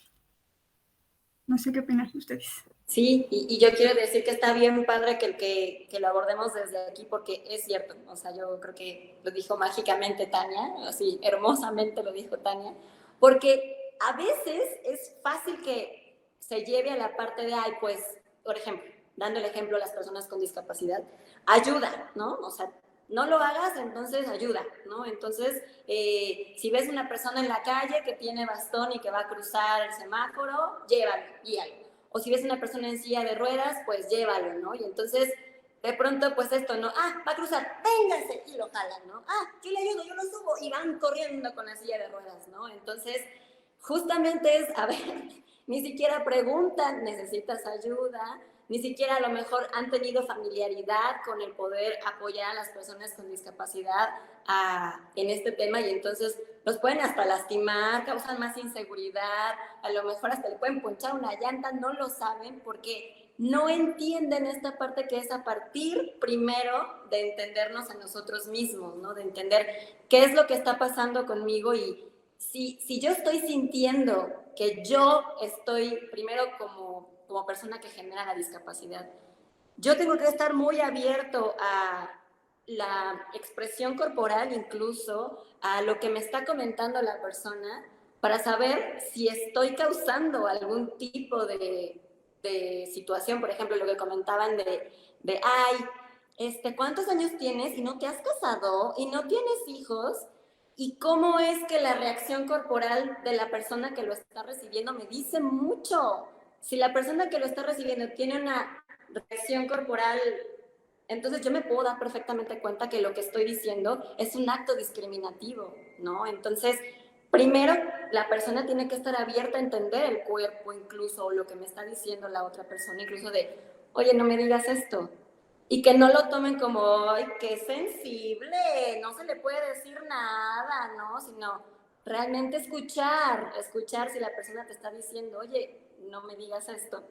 No sé qué opinan ustedes. Sí, y yo quiero decir que está bien padre que lo abordemos desde aquí porque es cierto, o sea, yo creo que lo dijo mágicamente Tania, así hermosamente lo dijo Tania, porque a veces es fácil que se lleve a la parte de, ay, pues, por ejemplo, dando el ejemplo a las personas con discapacidad, ayuda, ¿no? O sea, no lo hagas, entonces ayuda, ¿no? Entonces, si ves una persona en la calle que tiene bastón y que va a cruzar el semáforo, llévalo, guíalo. O si ves una persona en silla de ruedas, pues llévalo, ¿no? Y entonces, de pronto, pues esto, ¿no? Va a cruzar, vénganse, y lo jalan, ¿no? Yo le ayudo, yo lo subo, y van corriendo con la silla de ruedas, ¿no? Entonces, justamente es, a ver, ni siquiera preguntan, necesitas ayuda, ni siquiera a lo mejor han tenido familiaridad con el poder apoyar a las personas con discapacidad en este tema y entonces los pueden hasta lastimar, causan más inseguridad, a lo mejor hasta le pueden ponchar una llanta, no lo saben porque no entienden esta parte que es a partir primero de entendernos a nosotros mismos, ¿no? De entender qué es lo que está pasando conmigo y si yo estoy sintiendo que yo estoy primero como persona que genera la discapacidad, yo tengo que estar muy abierto a la expresión corporal, incluso a lo que me está comentando la persona, para saber si estoy causando algún tipo de situación, por ejemplo, lo que comentaban ¿cuántos años tienes y no te has casado y no tienes hijos? Y cómo es que la reacción corporal de la persona que lo está recibiendo me dice mucho. Si la persona que lo está recibiendo tiene una reacción corporal, entonces yo me puedo dar perfectamente cuenta que lo que estoy diciendo es un acto discriminativo, ¿no? Entonces, primero, la persona tiene que estar abierta a entender el cuerpo, incluso lo que me está diciendo la otra persona, incluso de, oye, no me digas esto. Y que no lo tomen como, ay, qué sensible, no se le puede decir nada, ¿no? Sino realmente escuchar si la persona te está diciendo, oye, no me digas esto.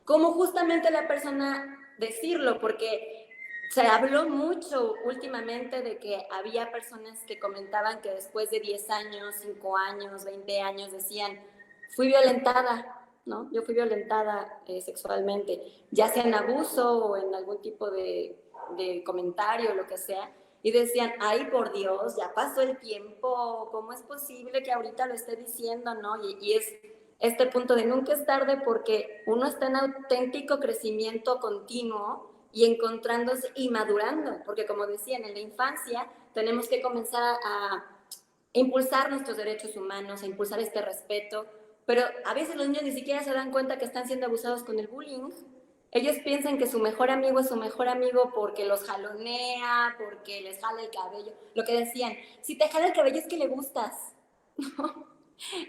Como justamente la persona decirlo, porque se habló mucho últimamente de que había personas que comentaban que después de 10 años, 5 años, 20 años decían, fui violentada, ¿no? Yo fui violentada sexualmente, ya sea en abuso o en algún tipo de de comentario, lo que sea, y decían, ay, por Dios, ya pasó el tiempo, ¿cómo es posible que ahorita lo esté diciendo, no? Y es este punto de nunca es tarde porque uno está en auténtico crecimiento continuo y encontrándose y madurando, porque como decían, en la infancia tenemos que comenzar a impulsar nuestros derechos humanos, a impulsar este respeto, pero a veces los niños ni siquiera se dan cuenta que están siendo abusados con el bullying. Ellos piensan que su mejor amigo es su mejor amigo porque los jalonea, porque les jala el cabello. Lo que decían, si te jala el cabello es que le gustas.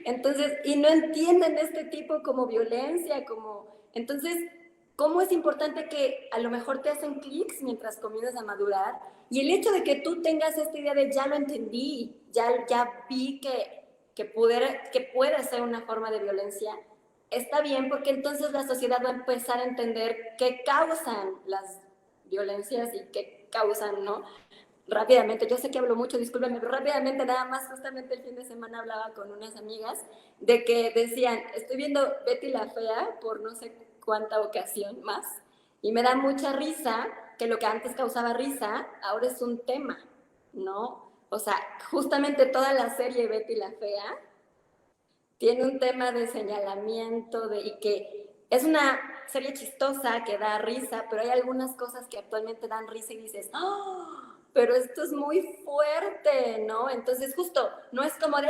Entonces, y no entienden este tipo como violencia, como... Entonces, ¿cómo es importante que a lo mejor te hacen clics mientras comienzas a madurar? Y el hecho de que tú tengas esta idea de ya lo entendí, ya vi que puede ser una forma de violencia, está bien porque entonces la sociedad va a empezar a entender qué causan las violencias y qué causan, ¿no? Rápidamente, yo sé que hablo mucho, discúlpenme, pero rápidamente nada más, justamente el fin de semana hablaba con unas amigas de que decían, estoy viendo Betty la Fea por no sé cuánta ocasión más, y me da mucha risa que lo que antes causaba risa, ahora es un tema, ¿no? O sea, justamente toda la serie Betty la Fea tiene un tema de señalamiento y que es una serie chistosa que da risa, pero hay algunas cosas que actualmente dan risa y dices, ¡oh! Pero esto es muy fuerte, ¿no? Entonces justo, no es como de,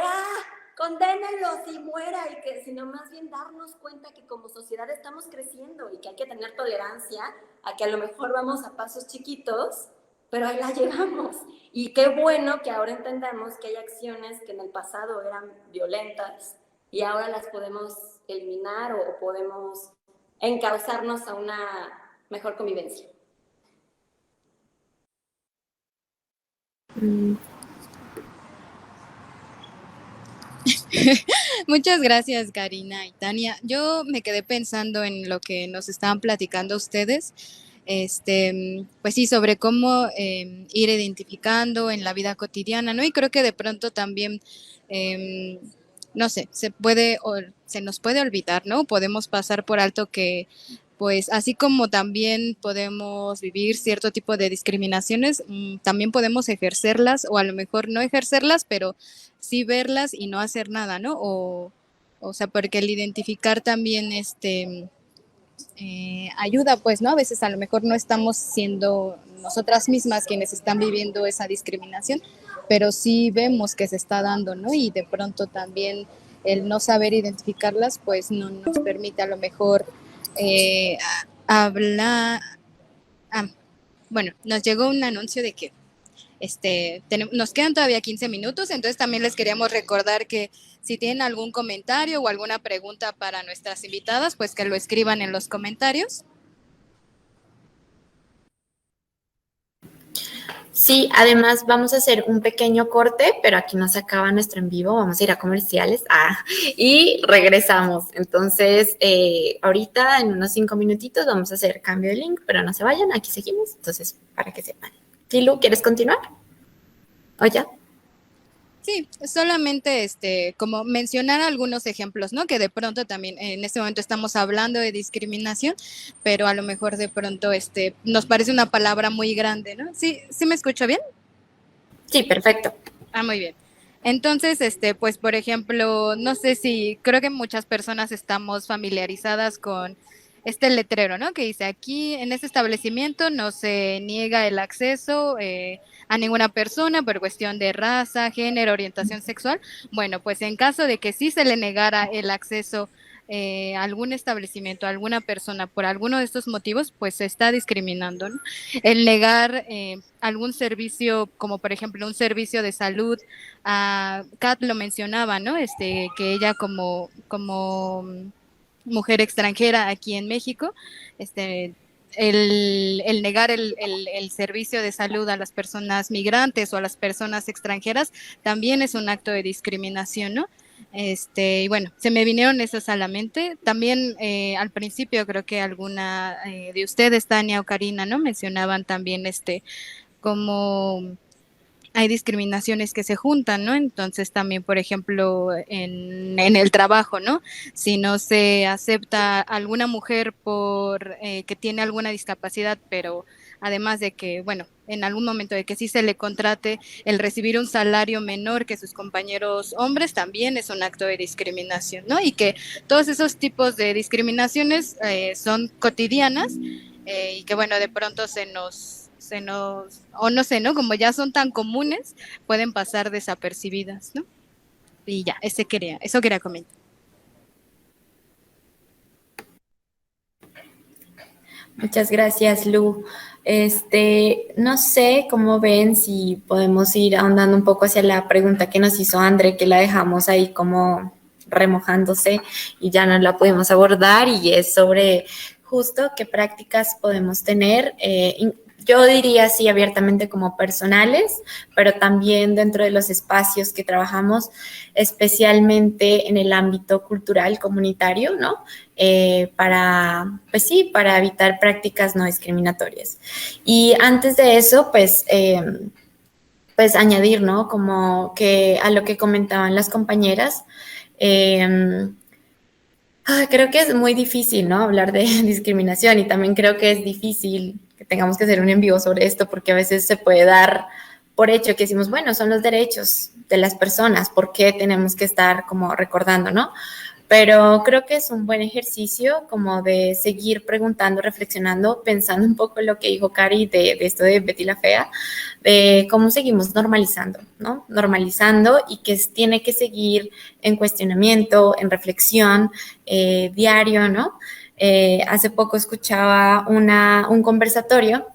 condénenlos y muera, sino más bien darnos cuenta que como sociedad estamos creciendo y que hay que tener tolerancia a que a lo mejor vamos a pasos chiquitos, pero ahí la llevamos. Y qué bueno que ahora entendamos que hay acciones que en el pasado eran violentas y ahora las podemos eliminar o podemos encauzarnos a una mejor convivencia. Muchas gracias, Karina y Tania. Yo me quedé pensando en lo que nos estaban platicando ustedes, pues sí, sobre cómo ir identificando en la vida cotidiana, ¿no? Y creo que de pronto también, no sé, se nos puede olvidar, ¿no? Podemos pasar por alto que pues así como también podemos vivir cierto tipo de discriminaciones, también podemos ejercerlas o a lo mejor no ejercerlas, pero sí verlas y no hacer nada, ¿no? O sea, porque el identificar también ayuda, pues, ¿no? A veces a lo mejor no estamos siendo nosotras mismas quienes están viviendo esa discriminación, pero sí vemos que se está dando, ¿no? Y de pronto también el no saber identificarlas, pues no nos permite a lo mejor hablar. Bueno, nos llegó un anuncio de que nos quedan todavía 15 minutos, entonces también les queríamos recordar que si tienen algún comentario o alguna pregunta para nuestras invitadas, pues que lo escriban en los comentarios. Sí, además vamos a hacer un pequeño corte, pero aquí nos acaba nuestro en vivo, vamos a ir a comerciales y regresamos. Entonces, ahorita en unos 5 minutitos vamos a hacer cambio de link, pero no se vayan, aquí seguimos, entonces para que sepan. Tilu, ¿quieres continuar? ¿O ya? Sí, solamente como mencionar algunos ejemplos, ¿no? Que de pronto también en este momento estamos hablando de discriminación, pero a lo mejor de pronto nos parece una palabra muy grande, ¿no? ¿Sí me escucho bien? Sí, perfecto. Muy bien. Entonces, pues por ejemplo, no sé si creo que muchas personas estamos familiarizadas con este letrero, ¿no? Que dice aquí en este establecimiento no se niega el acceso a ninguna persona por cuestión de raza, género, orientación sexual. Bueno, pues en caso de que sí se le negara el acceso a algún establecimiento, a alguna persona por alguno de estos motivos, pues se está discriminando, ¿no? El negar algún servicio, como por ejemplo un servicio de salud, Kat lo mencionaba, ¿no? Que ella como mujer extranjera aquí en México, el negar el servicio de salud a las personas migrantes o a las personas extranjeras también es un acto de discriminación, ¿no? Y bueno, se me vinieron esas a la mente. También al principio creo que alguna de ustedes, Tania o Karina, ¿no? Mencionaban también como hay discriminaciones que se juntan, ¿no? Entonces también, por ejemplo, en el trabajo, ¿no? Si no se acepta alguna mujer por que tiene alguna discapacidad, pero además de que, bueno, en algún momento de que sí se le contrate, el recibir un salario menor que sus compañeros hombres también es un acto de discriminación, ¿no? Y que todos esos tipos de discriminaciones son cotidianas y que, bueno, de pronto o no sé, ¿no? Como ya son tan comunes, pueden pasar desapercibidas, ¿no? Y ya, eso quería comentar. Muchas gracias, Lu. No sé cómo ven si podemos ir ahondando un poco hacia la pregunta que nos hizo André, que la dejamos ahí como remojándose y ya no la pudimos abordar, y es sobre justo qué prácticas podemos tener. Yo diría sí abiertamente como personales, pero también dentro de los espacios que trabajamos, especialmente en el ámbito cultural comunitario, ¿no? Pues sí, para evitar prácticas no discriminatorias. Y antes de eso, pues añadir, ¿no? Como que a lo que comentaban las compañeras, creo que es muy difícil, ¿no? Hablar de discriminación, y también creo que es difícil que tengamos que hacer un en vivo sobre esto, porque a veces se puede dar por hecho que decimos, bueno, son los derechos de las personas, ¿por qué tenemos que estar como recordando, ¿no? Pero creo que es un buen ejercicio como de seguir preguntando, reflexionando, pensando un poco en lo que dijo Cari de esto de Betty la Fea, de cómo seguimos normalizando, ¿no? Normalizando, y que tiene que seguir en cuestionamiento, en reflexión diario, ¿no? Hace poco escuchaba un conversatorio,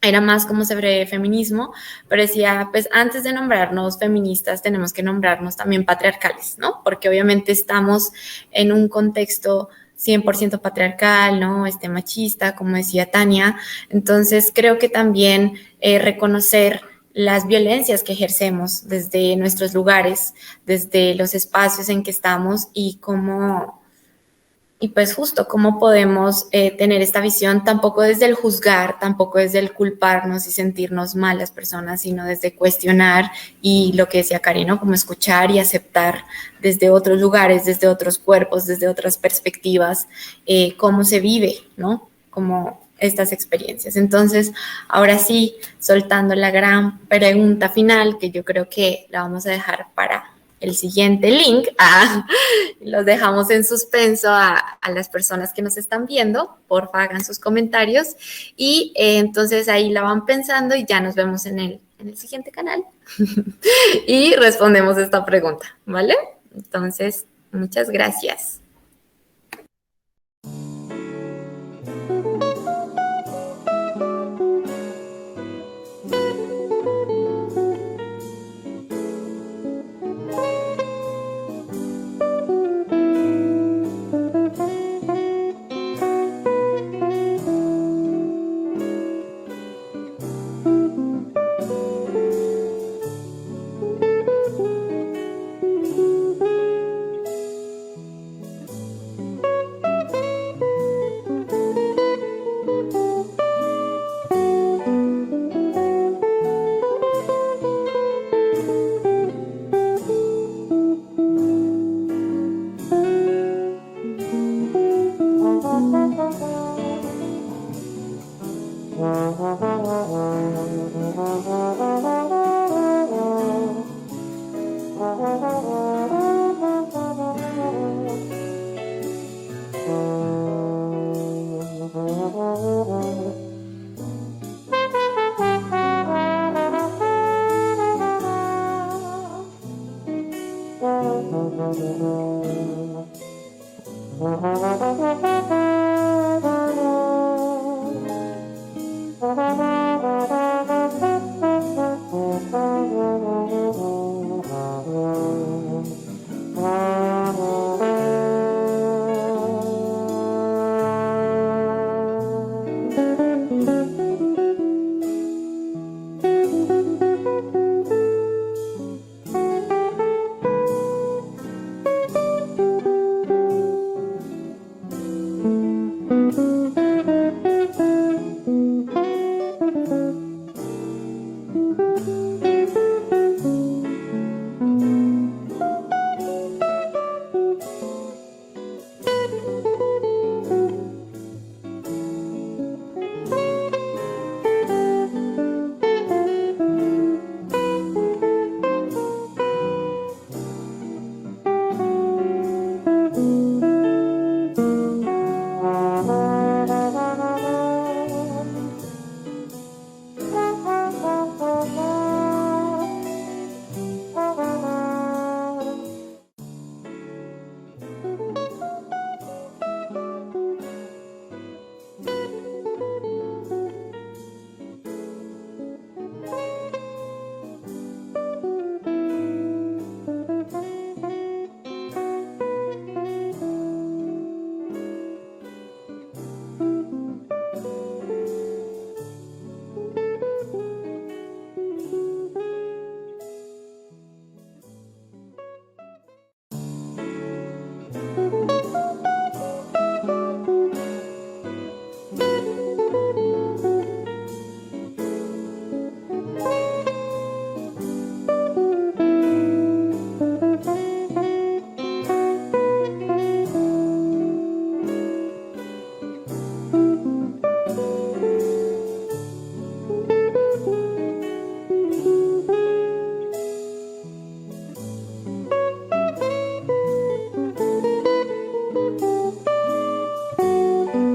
era más como sobre feminismo, pero decía, pues antes de nombrarnos feministas tenemos que nombrarnos también patriarcales, ¿no? Porque obviamente estamos en un contexto 100% patriarcal, ¿no? Machista, como decía Tania. Entonces creo que también reconocer las violencias que ejercemos desde nuestros lugares, desde los espacios en que estamos, y pues justo cómo podemos tener esta visión tampoco desde el juzgar, tampoco desde el culparnos y sentirnos malas personas, sino desde cuestionar, y lo que decía Karen, ¿no? Como escuchar y aceptar desde otros lugares, desde otros cuerpos, desde otras perspectivas, cómo se vive, ¿no? Como estas experiencias. Entonces, ahora sí, soltando la gran pregunta final, que yo creo que la vamos a dejar para el siguiente link, los dejamos en suspenso a las personas que nos están viendo. Porfa, hagan sus comentarios, y entonces ahí la van pensando, y ya nos vemos en el siguiente canal y respondemos esta pregunta, ¿vale? Entonces, muchas gracias.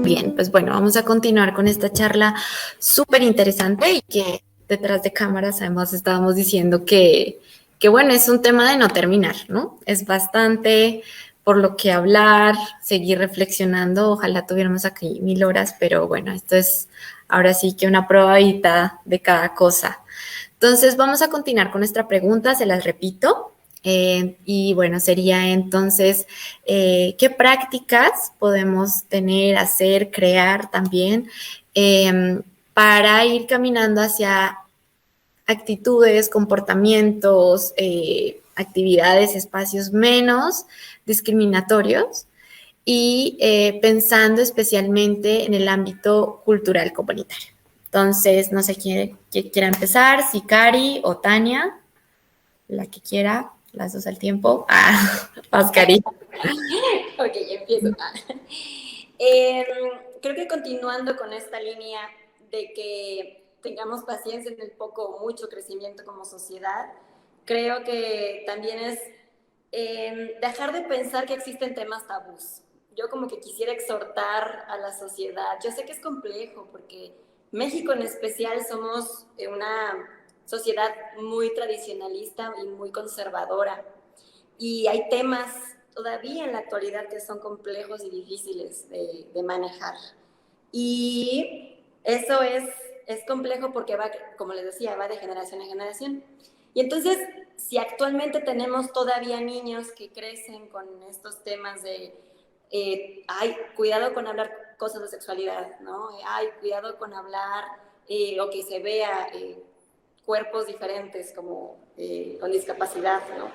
bien, pues bueno, vamos a continuar con esta charla súper interesante y que detrás de cámaras además estábamos diciendo que bueno, es un tema de no terminar, ¿no? Es bastante por lo que hablar, seguir reflexionando, ojalá tuviéramos aquí 1000 horas, pero bueno, esto es ahora sí que una probadita de cada cosa. Entonces vamos a continuar con nuestra pregunta, se las repito. Y bueno, sería entonces, ¿qué prácticas podemos tener, hacer, crear también para ir caminando hacia actitudes, comportamientos, actividades, espacios menos discriminatorios y pensando especialmente en el ámbito cultural comunitario? Entonces, no sé quién quiera empezar, si Cari o Tania, la que quiera, las dos al tiempo. Vas, Cari. Ok, empiezo. Creo que continuando con esta línea de que tengamos paciencia en el poco o mucho crecimiento como sociedad, creo que también es dejar de pensar que existen temas tabús. Yo como que quisiera exhortar a la sociedad. Yo sé que es complejo porque México en especial somos una sociedad muy tradicionalista y muy conservadora. Y hay temas todavía en la actualidad que son complejos y difíciles de manejar. Y eso es complejo porque va, como les decía, va de generación en generación. Y entonces, si actualmente tenemos todavía niños que crecen con estos temas de, ay, cuidado con hablar cosas de sexualidad, ¿no? Ay, cuidado con hablar o que se vea cuerpos diferentes como con discapacidad, ¿no?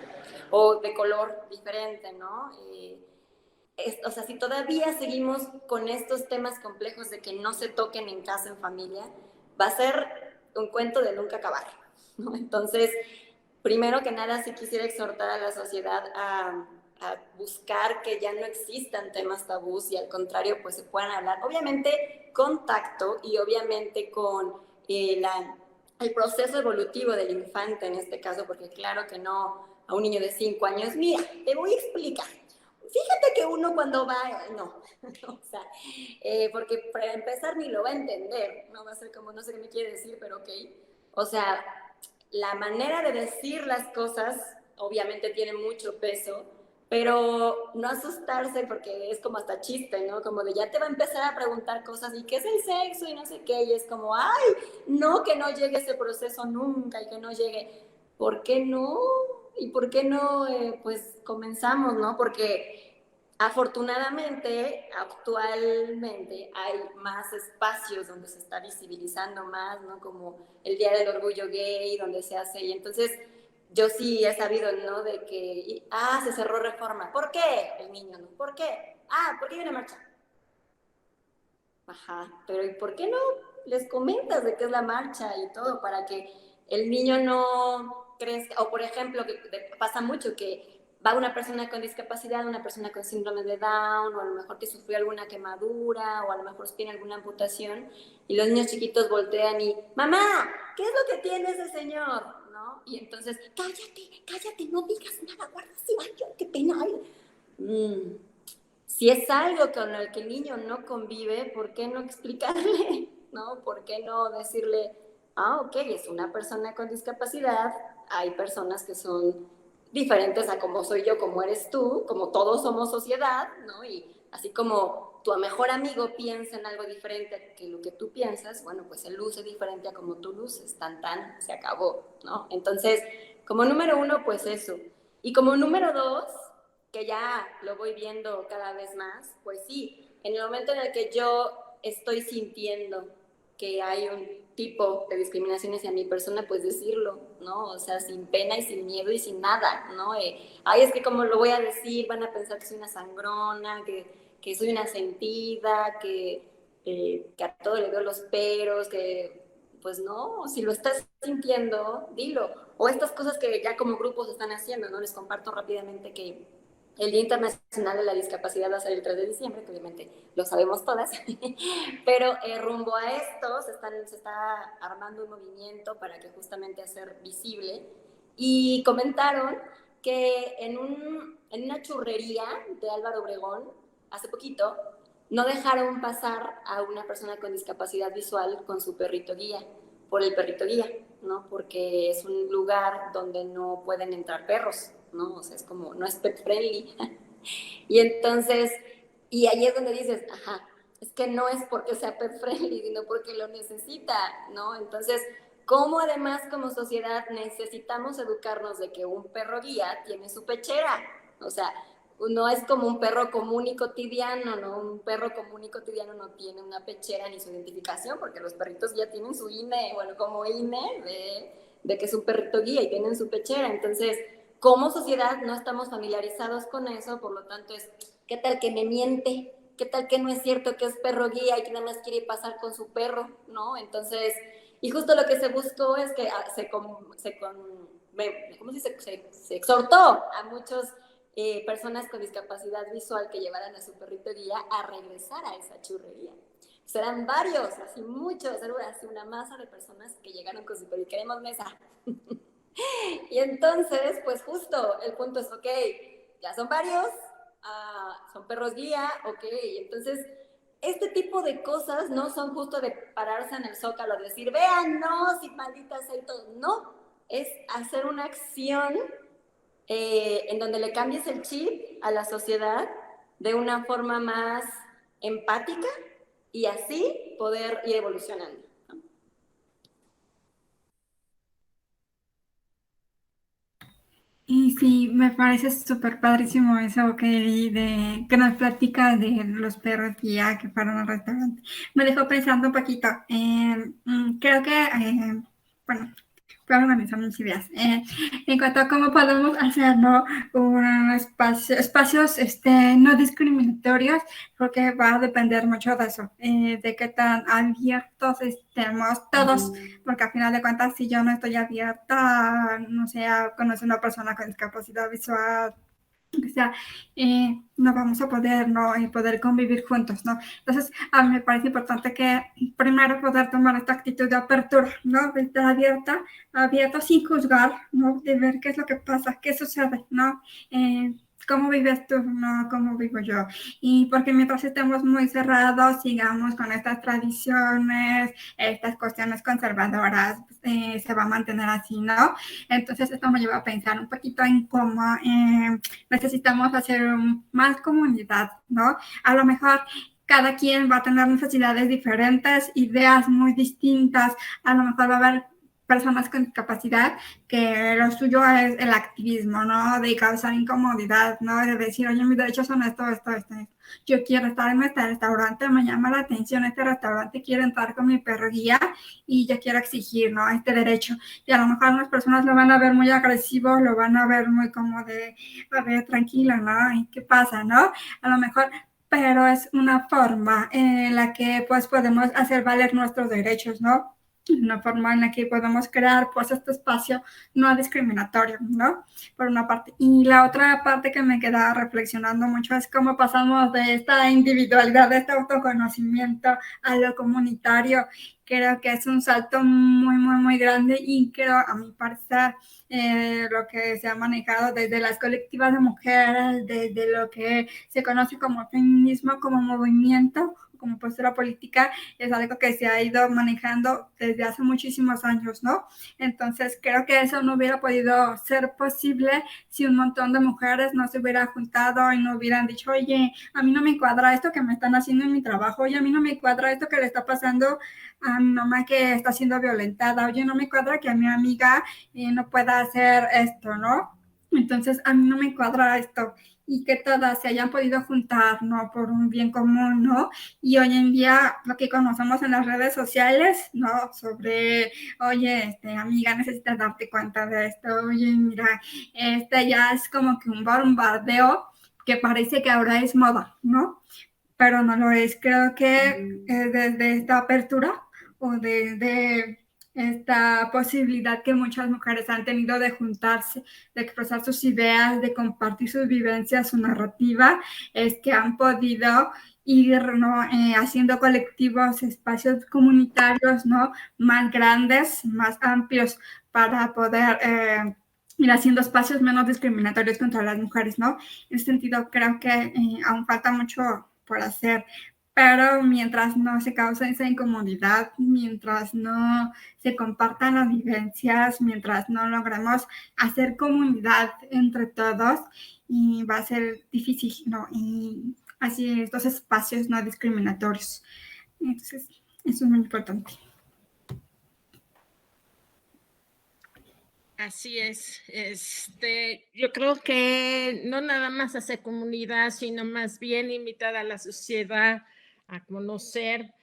O de color diferente, ¿no? O sea, si todavía seguimos con estos temas complejos de que no se toquen en casa, en familia, va a ser un cuento de nunca acabar, ¿no? Entonces, primero que nada, sí quisiera exhortar a la sociedad a buscar que ya no existan temas tabús y al contrario, pues se puedan hablar, obviamente con tacto y obviamente con el proceso evolutivo del infante en este caso, porque claro que no a un niño de 5 años, mira, te voy a explicar. Fíjate que uno cuando va, no, o sea, porque para empezar ni lo va a entender, no va a ser como, no sé qué me quiere decir, pero ok. O sea, la manera de decir las cosas obviamente tiene mucho peso, pero no asustarse porque es como hasta chiste, ¿no? Como de ya te va a empezar a preguntar cosas y qué es el sexo y no sé qué, y es como, ay, no, que no llegue ese proceso nunca y que no llegue. ¿Por qué no? ¿Y por qué no? Pues comenzamos, ¿no? Porque afortunadamente, actualmente hay más espacios donde se está visibilizando más, ¿no? Como el Día del Orgullo Gay, donde se hace, y entonces yo sí he sabido, ¿no? De que, se cerró Reforma. ¿Por qué? El niño, ¿no? ¿Por qué? Porque hay una marcha. Ajá, pero ¿y por qué no les comentas de qué es la marcha y todo para que el niño no crezca? O por ejemplo, que pasa mucho que va una persona con discapacidad, una persona con síndrome de Down, o a lo mejor que sufrió alguna quemadura, o a lo mejor tiene alguna amputación, y los niños chiquitos voltean y, mamá, ¿qué es lo que tiene ese señor? ¿No? Y entonces, cállate, no digas nada, guarda silencio, qué pena. Si es algo con el que el niño no convive, ¿por qué no explicarle? ¿No? ¿Por qué no decirle, ok, es una persona con discapacidad, hay personas que son diferentes a como soy yo, como eres tú, como todos somos sociedad, ¿no? Y así como tu mejor amigo piensa en algo diferente que lo que tú piensas, bueno, pues él luce diferente a como tú luces, se acabó, ¿no? Entonces, como número 1, pues eso. Y como número 2, que ya lo voy viendo cada vez más, pues sí, en el momento en el que yo estoy sintiendo que hay un tipo de discriminación hacia mi persona, pues decirlo, ¿no? O sea, sin pena y sin miedo y sin nada, ¿no? Es que como lo voy a decir, van a pensar que soy una sangrona, que soy una sentida, que a todo le veo los peros, que pues no, si lo estás sintiendo, dilo. O estas cosas que ya como grupos están haciendo, ¿no? Les comparto rápidamente que el Día Internacional de la Discapacidad va a ser el 3 de diciembre, que obviamente lo sabemos todas, pero rumbo a esto se está armando un movimiento para que justamente hacer visible, y comentaron que en una churrería de Álvaro Obregón, hace poquito, no dejaron pasar a una persona con discapacidad visual con su perrito guía, por el perrito guía, ¿no? Porque es un lugar donde no pueden entrar perros, ¿no? O sea, es como, no es pet friendly. Y entonces, y ahí es donde dices, ajá, es que no es porque sea pet friendly, sino porque lo necesita, ¿no? Entonces, ¿cómo además como sociedad necesitamos educarnos de que un perro guía tiene su pechera? O sea, no es como un perro común y cotidiano, ¿no? Un perro común y cotidiano no tiene una pechera ni su identificación, porque los perritos ya tienen su INE, bueno, como INE de que es un perrito guía y tienen su pechera. Entonces, como sociedad no estamos familiarizados con eso, por lo tanto es, ¿qué tal que me miente? ¿Qué tal que no es cierto que es perro guía y que nada más quiere pasar con su perro, ¿no? Entonces, y justo lo que se buscó es que se exhortó a muchos personas con discapacidad visual que llevaran a su perrito guía a regresar a esa churrería. Serán varios, así muchos, así una masa de personas que llegaron con su perrito. Queremos mesa. Y entonces, pues justo, el punto es, ok, ya son varios, son perros guía, ok, entonces este tipo de cosas no son justo de pararse en el zócalo, de decir, vean, no, si maldita sea y todo, no, es hacer una acción en donde le cambies el chip a la sociedad de una forma más empática y así poder ir evolucionando. Y sí, me parece súper padrísimo eso que nos platica de los perros guía que fueron al restaurante. Me dejó pensando un poquito. Creo que, bueno, voy a organizar mis ideas. En cuanto a cómo podemos hacer, ¿no? Espacios no discriminatorios, porque va a depender mucho de eso, de qué tan abiertos estemos todos, porque al final de cuentas, si yo no estoy abierta, no sé, a conocer a una persona con discapacidad visual, o sea, no vamos a poder, ¿no? Poder convivir juntos, ¿no? Entonces, a mí me parece importante que primero poder tomar esta actitud de apertura, ¿no? De estar abierta sin juzgar, ¿no? De ver qué es lo que pasa, qué sucede, ¿no? ¿Cómo vives tú? ¿No? ¿Cómo vivo yo? Y porque mientras estemos muy cerrados, sigamos con estas tradiciones, estas cuestiones conservadoras, se va a mantener así, ¿no? Entonces, esto me lleva a pensar un poquito en cómo necesitamos hacer más comunidad, ¿no? A lo mejor cada quien va a tener necesidades diferentes, ideas muy distintas, a lo mejor va a haber personas con discapacidad que lo suyo es el activismo, ¿no? De causar incomodidad, ¿no? De decir, oye, mis derechos son esto. Yo quiero estar en este restaurante, me llama la atención este restaurante, quiero entrar con mi perro guía y yo quiero exigir, ¿no? Este derecho. Y a lo mejor unas personas lo van a ver muy agresivo, lo van a ver muy como de, a ver, tranquilo, ¿no? ¿Y qué pasa, no? A lo mejor, pero es una forma en la que pues podemos hacer valer nuestros derechos, ¿no? Una forma en la que podemos crear pues este espacio no discriminatorio, ¿no? Por una parte. Y la otra parte que me queda reflexionando mucho es cómo pasamos de esta individualidad, de este autoconocimiento a lo comunitario. Creo que es un salto muy, muy, muy grande y creo, a mi parecer, lo que se ha manejado desde las colectivas de mujeres, desde lo que se conoce como feminismo, como movimiento, como postura política, es algo que se ha ido manejando desde hace muchísimos años, ¿no? Entonces, creo que eso no hubiera podido ser posible si un montón de mujeres no se hubieran juntado y no hubieran dicho, oye, a mí no me cuadra esto que me están haciendo en mi trabajo, oye, a mí no me cuadra esto que le está pasando a mi mamá que está siendo violentada, oye, no me cuadra que a mi amiga no pueda hacer esto, ¿no? Entonces, a mí no me cuadra esto y que todas se hayan podido juntar, ¿no? Por un bien común, ¿no? Y hoy en día lo que conocemos en las redes sociales, ¿no? Sobre, oye, amiga, necesitas darte cuenta de esto, oye, mira, ya es como que un bombardeo que parece que ahora es moda, ¿no? Pero no lo es. Creo que desde esta apertura o desde esta posibilidad que muchas mujeres han tenido de juntarse, de expresar sus ideas, de compartir sus vivencias, su narrativa, es que han podido ir, ¿no? Haciendo colectivos, espacios comunitarios, ¿no? Más grandes, más amplios para poder ir haciendo espacios menos discriminatorios contra las mujeres, ¿no? En ese sentido, creo que aún falta mucho por hacer, pero mientras no se cause esa incomodidad, mientras no se compartan las vivencias, mientras no logremos hacer comunidad entre todos, y va a ser difícil, ¿no? Y así estos espacios no discriminatorios. Entonces, eso es muy importante. Así es, yo creo que no nada más hacer comunidad, sino más bien invitar a la sociedad a conocer,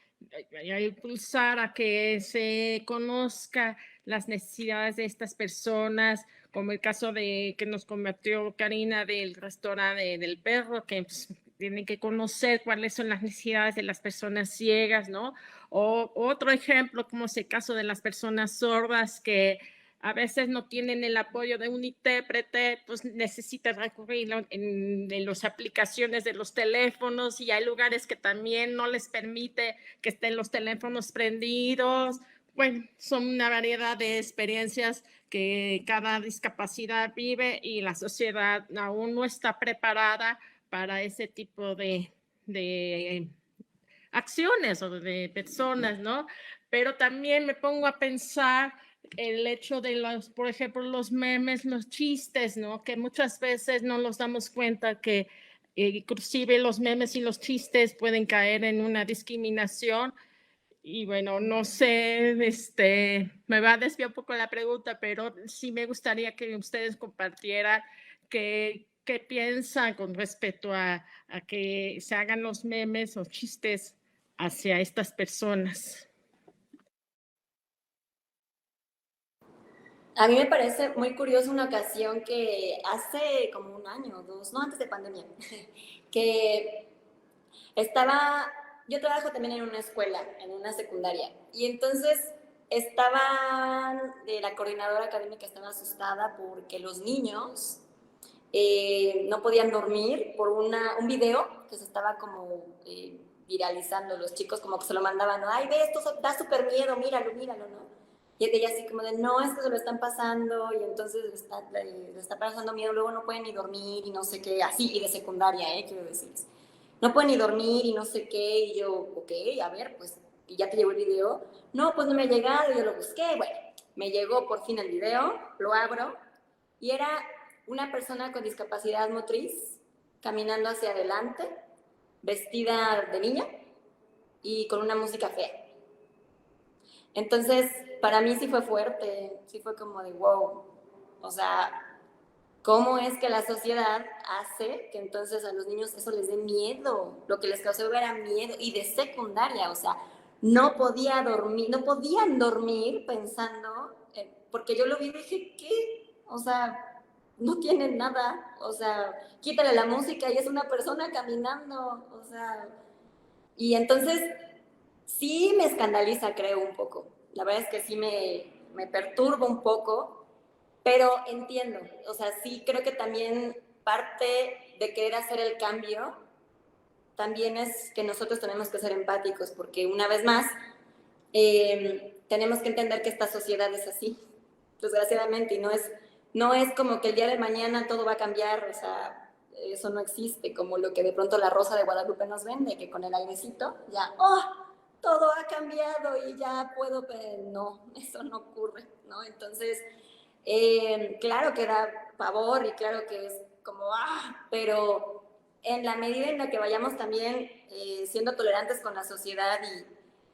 a impulsar a que se conozca las necesidades de estas personas, como el caso de que nos compartió Karina del restaurante del perro, que pues, tienen que conocer cuáles son las necesidades de las personas ciegas, ¿no? O otro ejemplo, como es el caso de las personas sordas que a veces no tienen el apoyo de un intérprete, pues necesitan recurrir en las aplicaciones de los teléfonos, y hay lugares que también no les permite que estén los teléfonos prendidos. Bueno, son una variedad de experiencias que cada discapacidad vive, y la sociedad aún no está preparada para ese tipo de acciones o de personas, ¿no? Pero también me pongo a pensar el hecho de los, por ejemplo, los memes, los chistes, ¿no? Que muchas veces no nos damos cuenta que inclusive los memes y los chistes pueden caer en una discriminación. Y bueno, no sé, me va a desviar un poco la pregunta, pero sí me gustaría que ustedes compartieran qué piensan con respecto a que se hagan los memes o chistes hacia estas personas. A mí me parece muy curioso una ocasión que hace como un año o dos, no, antes de pandemia, que yo trabajo también en una escuela, en una secundaria, y entonces la coordinadora académica estaba asustada porque los niños no podían dormir por un video que se estaba como viralizando. Los chicos como que se lo mandaban, ¿no? Ay, ve, esto da súper miedo, míralo, ¿no? Y ella así como de, no, es que se lo están pasando, y entonces le está pasando miedo, luego no pueden ni dormir, y no sé qué, así, y de secundaria, quiero decirles. No pueden ni dormir, y no sé qué, y yo, ok, a ver, pues, y ya te llegó el video. No, pues no me ha llegado, y yo lo busqué, bueno, me llegó por fin el video, lo abro, y era una persona con discapacidad motriz caminando hacia adelante, vestida de niña y con una música fea. Entonces, para mí sí fue fuerte, sí fue como de wow. O sea, ¿cómo es que la sociedad hace que entonces a los niños eso les dé miedo? Lo que les causó era miedo, y de secundaria, o sea, no podían dormir pensando, porque yo lo vi y dije, ¿qué? O sea, no tienen nada, o sea, quítale la música y es una persona caminando, o sea, y entonces sí me escandaliza, creo, un poco. La verdad es que sí me perturba un poco, pero entiendo, o sea, sí creo que también parte de querer hacer el cambio también es que nosotros tenemos que ser empáticos, porque una vez más tenemos que entender que esta sociedad es así, desgraciadamente, y no es como que el día de mañana todo va a cambiar, o sea, eso no existe, como lo que de pronto la Rosa de Guadalupe nos vende, que con el airecito ya, todo ha cambiado y ya puedo, pero no, eso no ocurre, ¿no? Entonces, claro que da pavor y claro que es como, pero en la medida en la que vayamos también siendo tolerantes con la sociedad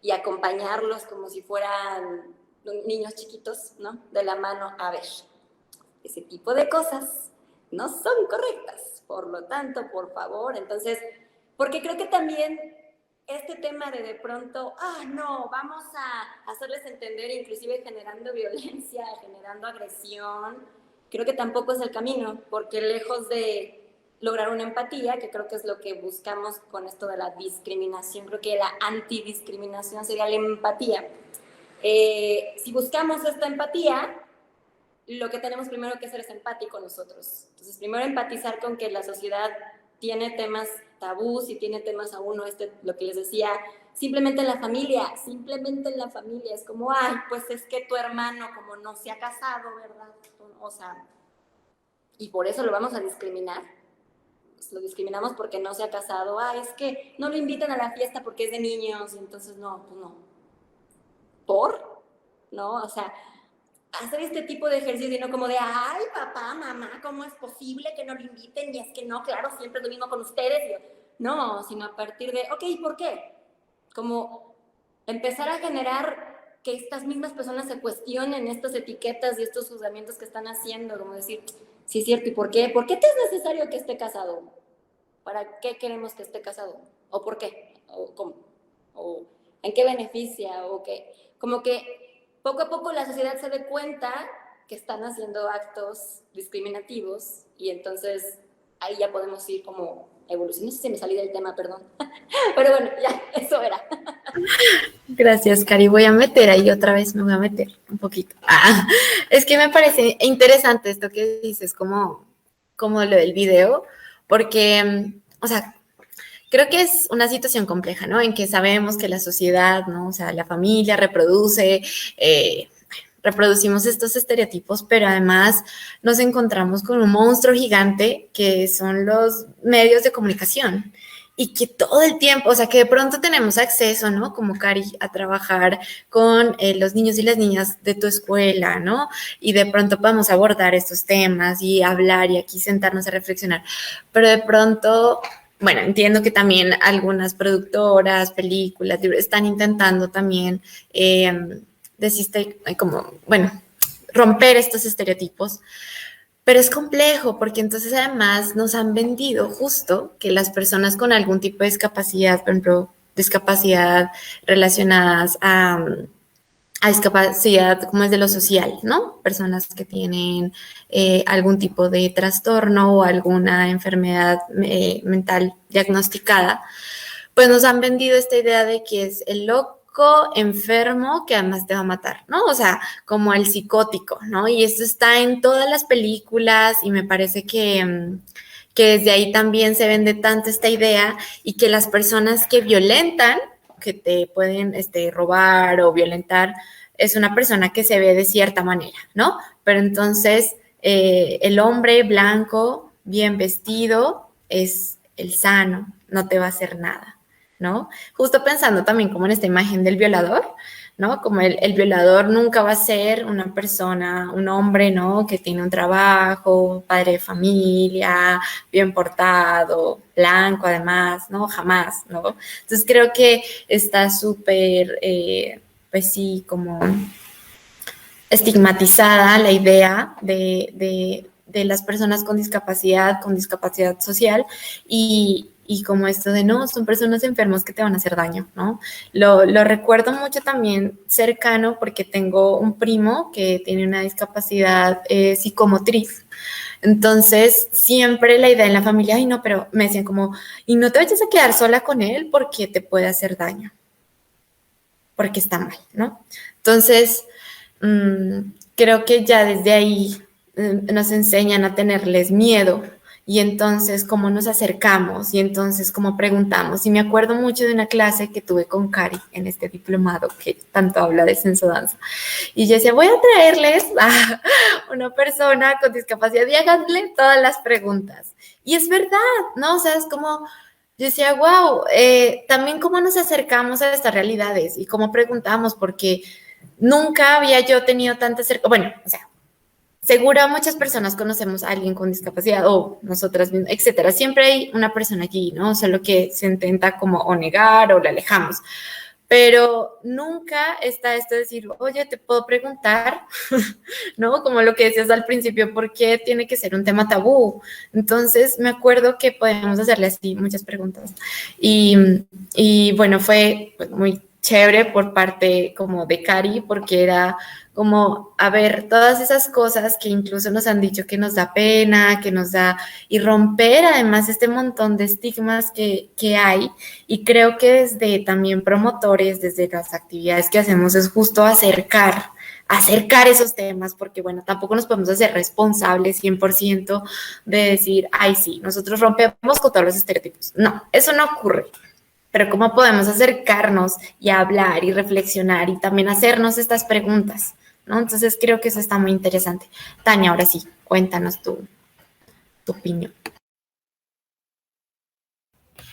y acompañarlos como si fueran niños chiquitos, ¿no? De la mano, a ver, ese tipo de cosas no son correctas, por lo tanto, por favor, entonces, porque creo que también este tema de pronto, no, vamos a hacerles entender, inclusive generando violencia, generando agresión, creo que tampoco es el camino, porque lejos de lograr una empatía, que creo que es lo que buscamos con esto de la discriminación, creo que la antidiscriminación sería la empatía. Si buscamos esta empatía, lo que tenemos primero que hacer es empático nosotros. Entonces, primero empatizar con que la sociedad tiene temas tabús y tiene temas aún, lo que les decía, simplemente en la familia, es como, pues es que tu hermano como no se ha casado, ¿verdad? O sea, y por eso lo vamos a discriminar. lo discriminamos porque no se ha casado, es que no lo invitan a la fiesta porque es de niños, y entonces no, pues no. ¿Por? ¿No? O sea, hacer este tipo de ejercicio y no como de, ay, papá, mamá, ¿cómo es posible que no lo inviten? Y es que no, claro, siempre es lo mismo con ustedes. Y yo, no, sino a partir de, ok, ¿por qué? Como empezar a generar que estas mismas personas se cuestionen estas etiquetas y estos juzgamientos que están haciendo, como decir, sí es cierto, ¿y por qué? ¿Por qué te es necesario que esté casado? ¿Para qué queremos que esté casado? ¿O por qué? ¿O cómo? ¿O en qué beneficia? ¿O qué? Como que poco a poco la sociedad se dé cuenta que están haciendo actos discriminativos y entonces ahí ya podemos ir como evolucionando. No sé si me salí del tema, perdón. Pero bueno, ya, eso era. Gracias, Cari. Voy a meter ahí otra vez, me voy a meter un poquito. Es que me parece interesante esto que dices, como lo del video, porque, o sea, creo que es una situación compleja, ¿no? En que sabemos que la sociedad, ¿no? O sea, la familia reproducimos estos estereotipos, pero además nos encontramos con un monstruo gigante que son los medios de comunicación y que todo el tiempo, o sea, que de pronto tenemos acceso, ¿no? Como Cari, a trabajar con los niños y las niñas de tu escuela, ¿no? Y de pronto podemos abordar estos temas y hablar y aquí sentarnos a reflexionar, pero de pronto... Bueno, entiendo que también algunas productoras, películas, están intentando también romper estos estereotipos, pero es complejo porque entonces además nos han vendido justo que las personas con algún tipo de discapacidad, por ejemplo, discapacidad relacionadas a discapacidad como es de lo social, ¿no? Personas que tienen algún tipo de trastorno o alguna enfermedad mental diagnosticada, pues nos han vendido esta idea de que es el loco enfermo que además te va a matar, ¿no? O sea, como el psicótico, ¿no? Y esto está en todas las películas y me parece que desde ahí también se vende tanto esta idea y que las personas que violentan, que te pueden robar o violentar, es una persona que se ve de cierta manera, ¿no? Pero entonces el hombre blanco, bien vestido, es el sano, no te va a hacer nada, ¿no? Justo pensando también como en esta imagen del violador, ¿no? Como el violador nunca va a ser una persona, un hombre, ¿no? Que tiene un trabajo, padre de familia, bien portado, blanco además, ¿no? Jamás, ¿no? Entonces creo que está súper, pues sí, como estigmatizada la idea de las personas con discapacidad social y como esto de no, son personas enfermas que te van a hacer daño, ¿no? Lo recuerdo mucho también cercano porque tengo un primo que tiene una discapacidad psicomotriz. Entonces, siempre la idea en la familia, ay no, pero me decían como, y no te vayas a quedar sola con él porque te puede hacer daño, porque está mal, ¿no? Entonces, creo que ya desde ahí nos enseñan a tenerles miedo y entonces cómo nos acercamos y entonces cómo preguntamos. Y me acuerdo mucho de una clase que tuve con Cari en este diplomado que tanto habla de sensodanza. Y yo decía, voy a traerles a una persona con discapacidad y háganle todas las preguntas. Y es verdad, ¿no? O sea, es como... Yo decía, wow, también cómo nos acercamos a estas realidades y cómo preguntamos, porque nunca había yo tenido tanta cerca, bueno, o sea, seguro muchas personas conocemos a alguien con discapacidad o nosotras mismas, etcétera. Siempre hay una persona allí, ¿no? Solo que se intenta como o negar o la alejamos. Pero nunca está esto de decir, oye, te puedo preguntar, ¿no? Como lo que decías al principio, ¿por qué tiene que ser un tema tabú? Entonces, me acuerdo que podemos hacerle así muchas preguntas. Y bueno, fue muy chévere por parte como de Cari, porque era como, a ver, todas esas cosas que incluso nos han dicho que nos da pena, que nos da, y romper además este montón de estigmas que hay, y creo que desde también promotores, desde las actividades que hacemos, es justo acercar esos temas, porque bueno, tampoco nos podemos hacer responsables 100% de decir, ay, sí, nosotros rompemos con todos los estereotipos. No, eso no ocurre. Pero cómo podemos acercarnos y hablar y reflexionar y también hacernos estas preguntas, ¿no? Entonces creo que eso está muy interesante. Tania, ahora sí, cuéntanos tu opinión.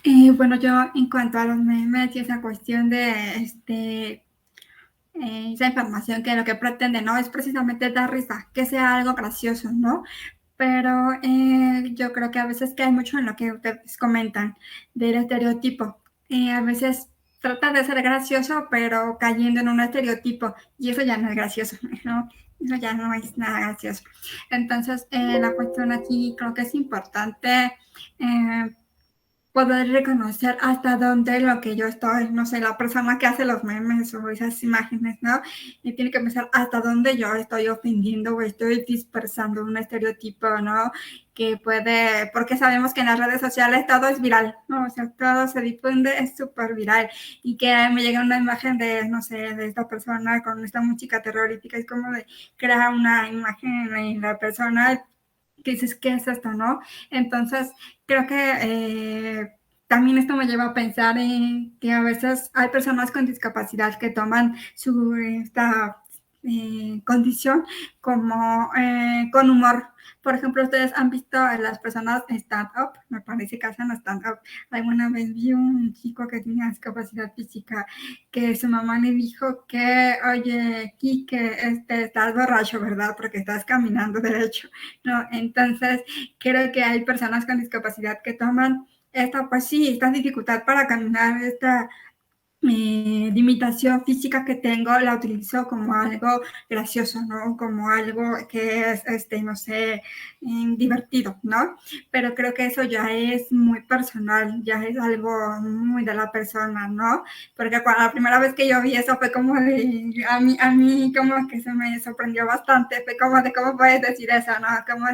Bueno, yo en cuanto a los memes y esa cuestión de esa información que lo que pretende, ¿no? Es precisamente dar risa, que sea algo gracioso, ¿no? Pero yo creo que a veces cae mucho en lo que ustedes comentan del estereotipo. A veces trata de ser gracioso, pero cayendo en un estereotipo, y eso ya no es gracioso, ¿no? Eso ya no es nada gracioso. Entonces, la cuestión aquí creo que es importante eh, poder reconocer hasta dónde lo que yo estoy, no sé, la persona que hace los memes o esas imágenes, ¿no? Y tiene que pensar hasta dónde yo estoy ofendiendo o estoy dispersando un estereotipo, ¿no? Que puede, porque sabemos que en las redes sociales todo es viral, ¿no? O sea, todo se difunde, es súper viral. Y que me llega una imagen de, no sé, de esta persona con esta música terrorífica, es como de crear una imagen en la persona que dices, ¿qué es esto, no? Entonces, creo que también esto me lleva a pensar en que a veces hay personas con discapacidad que toman esta condición como con humor. Por ejemplo, ustedes han visto a las personas stand-up, me parece que hacen stand-up. Alguna vez vi un chico que tenía discapacidad física que su mamá le dijo que, oye, Kike, estás borracho, ¿verdad? Porque estás caminando derecho, ¿no? Entonces, creo que hay personas con discapacidad que toman esta, pues sí, esta dificultad para caminar, esta limitación física que tengo, la utilizo como algo gracioso, ¿no? Como algo que es, no sé, divertido, ¿no? Pero creo que eso ya es muy personal, ya es algo muy de la persona, ¿no? Porque cuando, la primera vez que yo vi eso fue como de, a mí como que se me sorprendió bastante, fue como de, ¿cómo puedes decir eso, no? ¿Cómo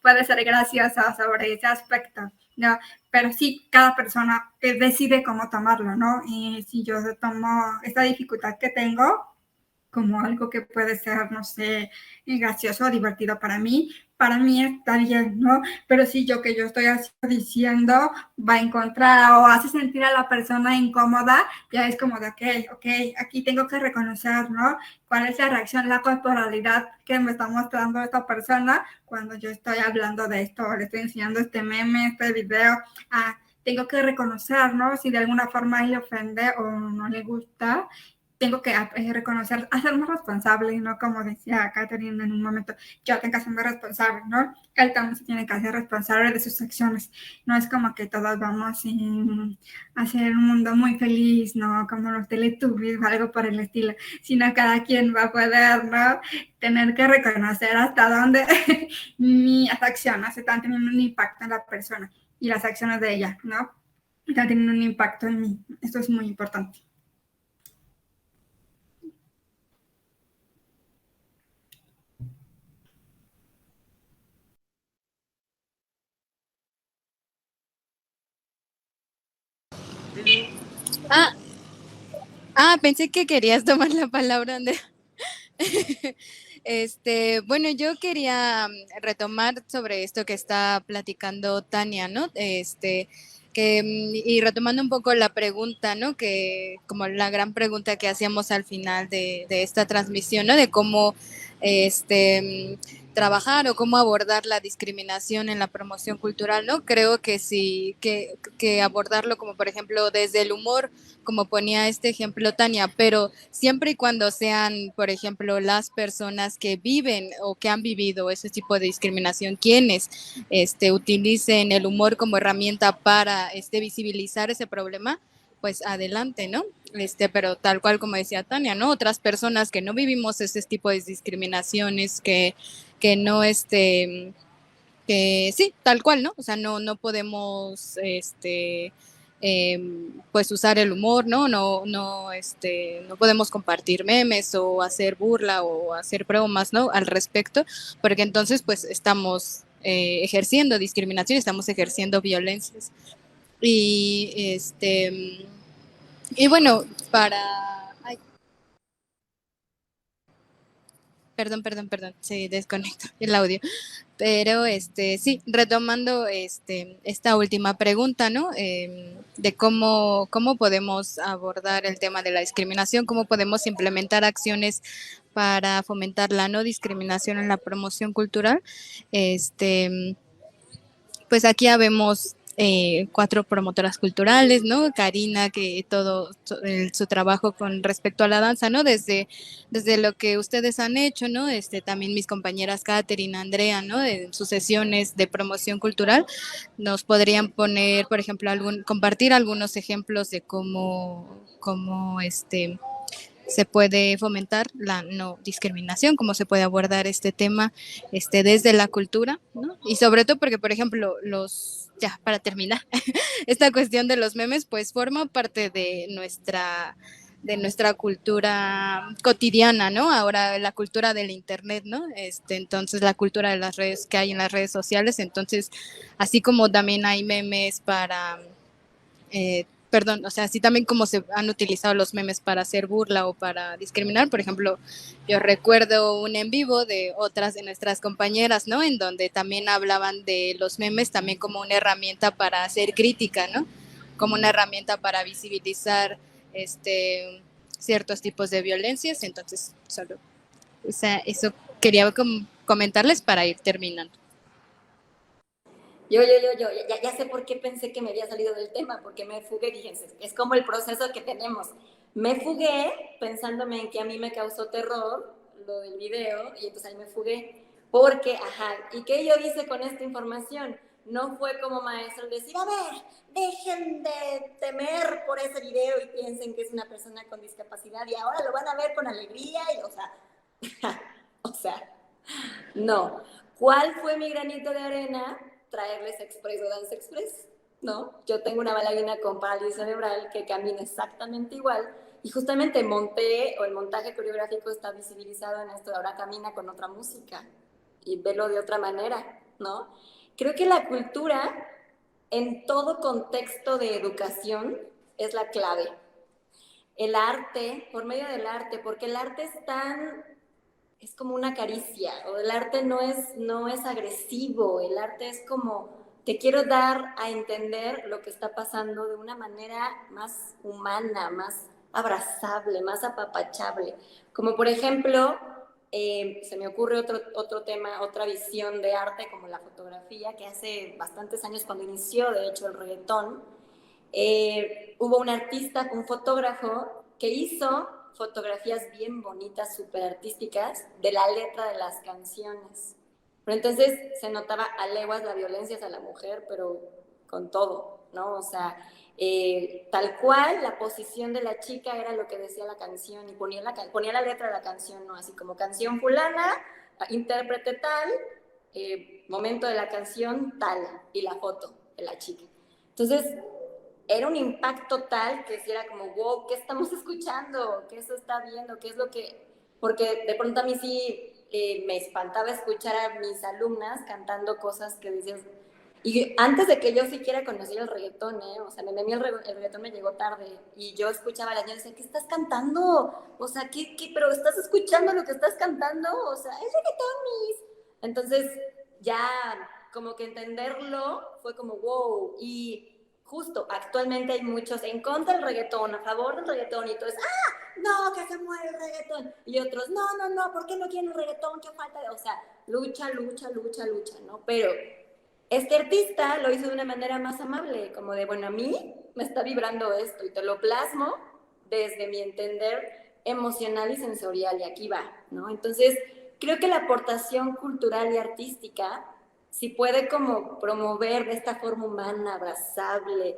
puede ser gracioso sobre ese aspecto? ¿No? Pero sí, cada persona decide cómo tomarlo, ¿no? Y si yo tomo esta dificultad que tengo como algo que puede ser, no sé, gracioso o divertido para mí está bien, ¿no? Pero si yo que yo estoy diciendo va a encontrar o hace sentir a la persona incómoda, ya es como de, ok, aquí tengo que reconocer, ¿no? ¿Cuál es la reacción, la corporalidad que me está mostrando esta persona cuando yo estoy hablando de esto, le estoy enseñando este meme, este video? Tengo que reconocer, ¿no? Si de alguna forma le ofende o no le gusta, tengo que reconocer, hacerme responsable, ¿no? Como decía Catherine en un momento, yo tengo que hacerme responsable, ¿no? Él también se tiene que hacer responsable de sus acciones. No es como que todos vamos a hacer un mundo muy feliz, ¿no? Como los Teletubbies o algo por el estilo, sino cada quien va a poder, ¿no? Tener que reconocer hasta dónde mis acciones están teniendo un impacto en la persona y las acciones de ella, ¿no? Están teniendo un impacto en mí. Esto es muy importante. Pensé que querías tomar la palabra, Andrea. Bueno, yo quería retomar sobre esto que está platicando Tania, ¿no? Y retomando un poco la pregunta, ¿no? Que como la gran pregunta que hacíamos al final de esta transmisión, ¿no? De cómo trabajar o cómo abordar la discriminación en la promoción cultural, ¿no? Creo que sí, que abordarlo como por ejemplo desde el humor, como ponía este ejemplo Tania, pero siempre y cuando sean, por ejemplo, las personas que viven o que han vivido ese tipo de discriminación, quienes utilicen el humor como herramienta para visibilizar ese problema, pues adelante, ¿no? Pero tal cual como decía Tania, ¿no? Otras personas que no vivimos ese tipo de discriminaciones, que no, que sí, tal cual, ¿no? O sea, no podemos, pues usar el humor, ¿no? No podemos compartir memes o hacer burla o hacer bromas, ¿no? Al respecto, porque entonces, pues, estamos ejerciendo discriminación, estamos ejerciendo violencias. Y, y bueno, ay, perdón, se desconectó el audio. Pero sí, retomando esta última pregunta, ¿no? De cómo podemos abordar el tema de la discriminación, cómo podemos implementar acciones para fomentar la no discriminación en la promoción cultural. Pues aquí habemos 4 promotoras culturales, ¿no? Karina, que todo su trabajo con respecto a la danza, ¿no? Desde lo que ustedes han hecho, ¿no? También mis compañeras Catherine, Andrea, ¿no? En sus sesiones de promoción cultural, nos podrían poner, por ejemplo, compartir algunos ejemplos de cómo se puede fomentar la no discriminación, cómo se puede abordar este tema desde la cultura, ¿no? Y sobre todo porque, por ejemplo, ya para terminar, esta cuestión de los memes pues forma parte de nuestra cultura cotidiana, ¿no? Ahora la cultura del internet, ¿no? Entonces la cultura de las redes que hay en las redes sociales, entonces así como también hay memes para o sea, así también como se han utilizado los memes para hacer burla o para discriminar. Por ejemplo, yo recuerdo un en vivo de otras de nuestras compañeras, ¿no? En donde también hablaban de los memes también como una herramienta para hacer crítica, ¿no? Como una herramienta para visibilizar ciertos tipos de violencias. Entonces, solo, o sea, eso quería comentarles para ir terminando. Ya sé por qué pensé que me había salido del tema, porque me fugué, fíjense, es como el proceso que tenemos. Me fugué pensándome en que a mí me causó terror lo del video, y entonces ahí me fugué, porque, ¿y qué yo hice con esta información? No fue como maestro decir, a ver, dejen de temer por ese video y piensen que es una persona con discapacidad y ahora lo van a ver con alegría, o sea, no. ¿Cuál fue mi granito de arena? Traerles Express o Dance Express, ¿no? Yo tengo una bailarina con parálisis cerebral que camina exactamente igual y justamente el montaje coreográfico está visibilizado en esto, ahora camina con otra música y velo de otra manera, ¿no? Creo que la cultura en todo contexto de educación es la clave. El arte, por medio del arte, porque el arte es como una caricia, o el arte no es agresivo, el arte es como, te quiero dar a entender lo que está pasando de una manera más humana, más abrazable, más apapachable. Como por ejemplo, se me ocurre otro tema, otra visión de arte como la fotografía, que hace bastantes años cuando inició, de hecho, el reggaetón, hubo un artista, un fotógrafo, que hizo fotografías bien bonitas, súper artísticas, de la letra de las canciones. Pero entonces se notaba a leguas la violencia hacia la mujer, pero con todo, ¿no? O sea, tal cual la posición de la chica era lo que decía la canción y ponía la letra de la canción, ¿no? Así como canción fulana, intérprete tal, momento de la canción tal, y la foto de la chica. Entonces, era un impacto tal que era como, wow, ¿qué estamos escuchando? ¿Qué se está viendo? ¿Qué es lo que...? Porque de pronto a mí sí me espantaba escuchar a mis alumnas cantando cosas que decías... Y antes de que yo siquiera conociera el reggaetón, o sea, el reggaetón me llegó tarde y yo escuchaba a la niña y decía, ¿qué estás cantando? O sea, pero estás escuchando lo que estás cantando, o sea, es reggaetón, Miss. Entonces, ya como que entenderlo fue como, wow, y justo, actualmente hay muchos en contra del reggaetón, a favor del reggaetón, y todos, no, que se muere el reggaetón, y otros, no, ¿por qué no quieren el reggaetón? ¿Qué falta de...? O sea, lucha, ¿no? Pero este artista lo hizo de una manera más amable, como de, bueno, a mí me está vibrando esto, y te lo plasmo desde mi entender emocional y sensorial, y aquí va, ¿no? Entonces, creo que la aportación cultural y artística si puede como promover de esta forma humana, abrazable,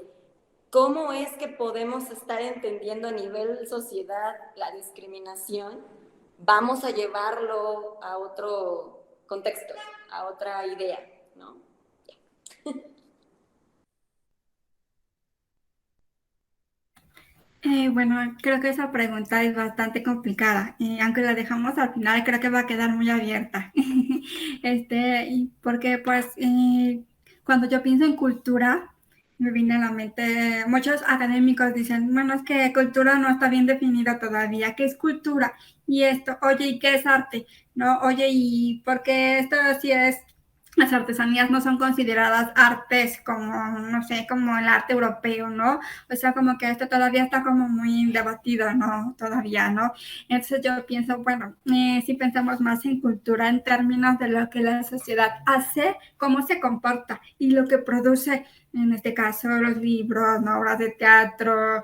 cómo es que podemos estar entendiendo a nivel sociedad la discriminación, vamos a llevarlo a otro contexto, a otra idea, ¿no? Bueno, creo que esa pregunta es bastante complicada. Aunque la dejamos al final, creo que va a quedar muy abierta. Porque pues cuando yo pienso en cultura, me viene a la mente, muchos académicos dicen, bueno, es que cultura no está bien definida todavía. ¿Qué es cultura? Y esto, oye, ¿y qué es arte? No, oye, ¿y por qué esto sí es las artesanías no son consideradas artes como, no sé, como el arte europeo, ¿no? O sea, como que esto todavía está como muy debatido, ¿no? Todavía, ¿no? Entonces yo pienso, bueno, si pensamos más en cultura en términos de lo que la sociedad hace, cómo se comporta y lo que produce, en este caso los libros, ¿no? Obras de teatro,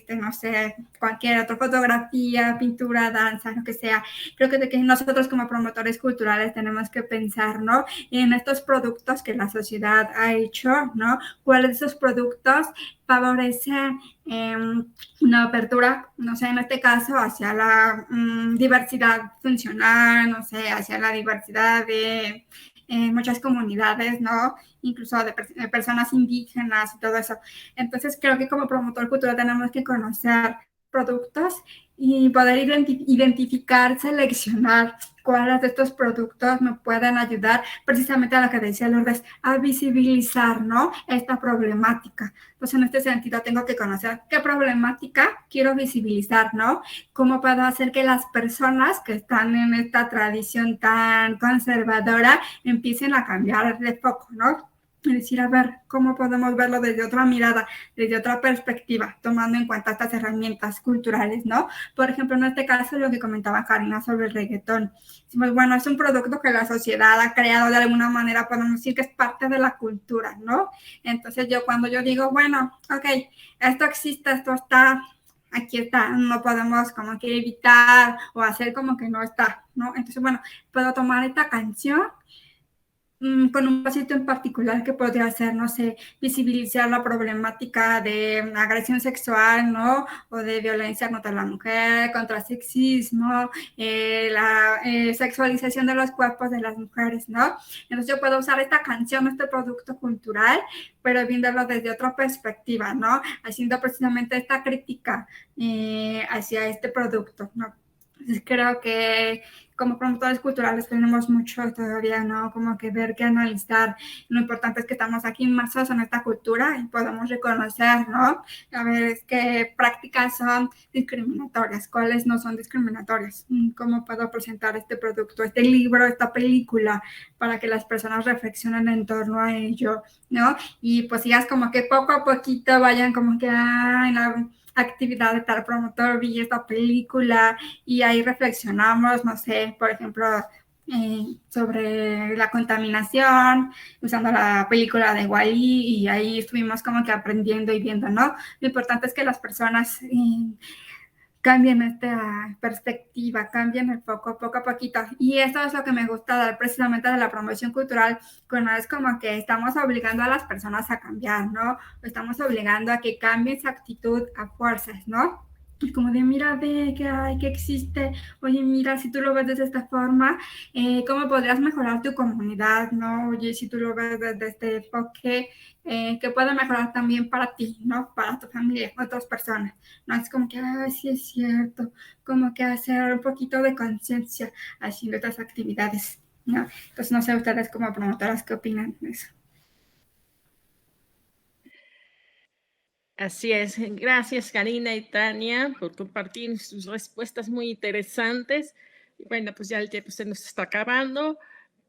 no sé, cualquier otra fotografía, pintura, danza, lo que sea. Creo que nosotros como promotores culturales tenemos que pensar, ¿no? En estos productos que la sociedad ha hecho, ¿no? ¿Cuáles de esos productos favorecen una apertura, no sé, en este caso, hacia la diversidad funcional, no sé, hacia la diversidad de muchas comunidades, ¿no? Incluso de personas indígenas y todo eso. Entonces, creo que como promotor cultural tenemos que conocer productos y poder identificar, seleccionar cuáles de estos productos me pueden ayudar precisamente a lo que decía Lourdes, a visibilizar, ¿no? Esta problemática. Pues en este sentido tengo que conocer qué problemática quiero visibilizar, ¿no? ¿Cómo puedo hacer que las personas que están en esta tradición tan conservadora empiecen a cambiar de foco, ¿no? Y decir, a ver, ¿cómo podemos verlo desde otra mirada, desde otra perspectiva, tomando en cuenta estas herramientas culturales, ¿no? Por ejemplo, en este caso, lo que comentaba Karina sobre el reggaetón. Decimos, bueno, es un producto que la sociedad ha creado de alguna manera, podemos decir que es parte de la cultura, ¿no? Entonces, cuando yo digo, bueno, ok, esto existe, esto está, aquí está, no podemos como que evitar o hacer como que no está, ¿no? Entonces, bueno, puedo tomar esta canción con un pasito en particular que podría ser, no sé, visibilizar la problemática de agresión sexual, ¿no? O de violencia contra la mujer, contra el sexismo, la sexualización de los cuerpos de las mujeres, ¿no? Entonces yo puedo usar esta canción, este producto cultural, pero viéndolo desde otra perspectiva, ¿no? Haciendo precisamente esta crítica hacia este producto, ¿no? Entonces creo que como promotores culturales tenemos mucho todavía, ¿no? Como que ver, que analizar. Lo importante es que estamos aquí inmersos en esta cultura y podemos reconocer, ¿no? A ver, qué prácticas son discriminatorias, cuáles no son discriminatorias. ¿Cómo puedo presentar este producto, este libro, esta película, para que las personas reflexionen en torno a ello, ¿no? Y pues ya es como que poco a poquito vayan como que, en la actividad de tal promotor, vi esta película y ahí reflexionamos, no sé, por ejemplo, sobre la contaminación, usando la película de Wall-E y ahí estuvimos como que aprendiendo y viendo, ¿no? Lo importante es que las personas cambien esta perspectiva, cambien el foco poco a poquito. Y esto es lo que me gusta dar precisamente de la promoción cultural, cuando es como que estamos obligando a las personas a cambiar, ¿no? Estamos obligando a que cambien su actitud a fuerzas, ¿no? Y como de, mira, ve que hay, que existe, oye, mira, si tú lo ves de esta forma, ¿cómo podrías mejorar tu comunidad, no? Oye, si tú lo ves desde este enfoque, que pueda mejorar también para ti, ¿no? Para tu familia, otras personas. No es como que, ay, sí es cierto, como que hacer un poquito de conciencia haciendo estas actividades, ¿no? Entonces, no sé ustedes como promotoras qué opinan de eso. Así es. Gracias, Karina y Tania, por compartir sus respuestas muy interesantes. Bueno, pues ya el tiempo se nos está acabando,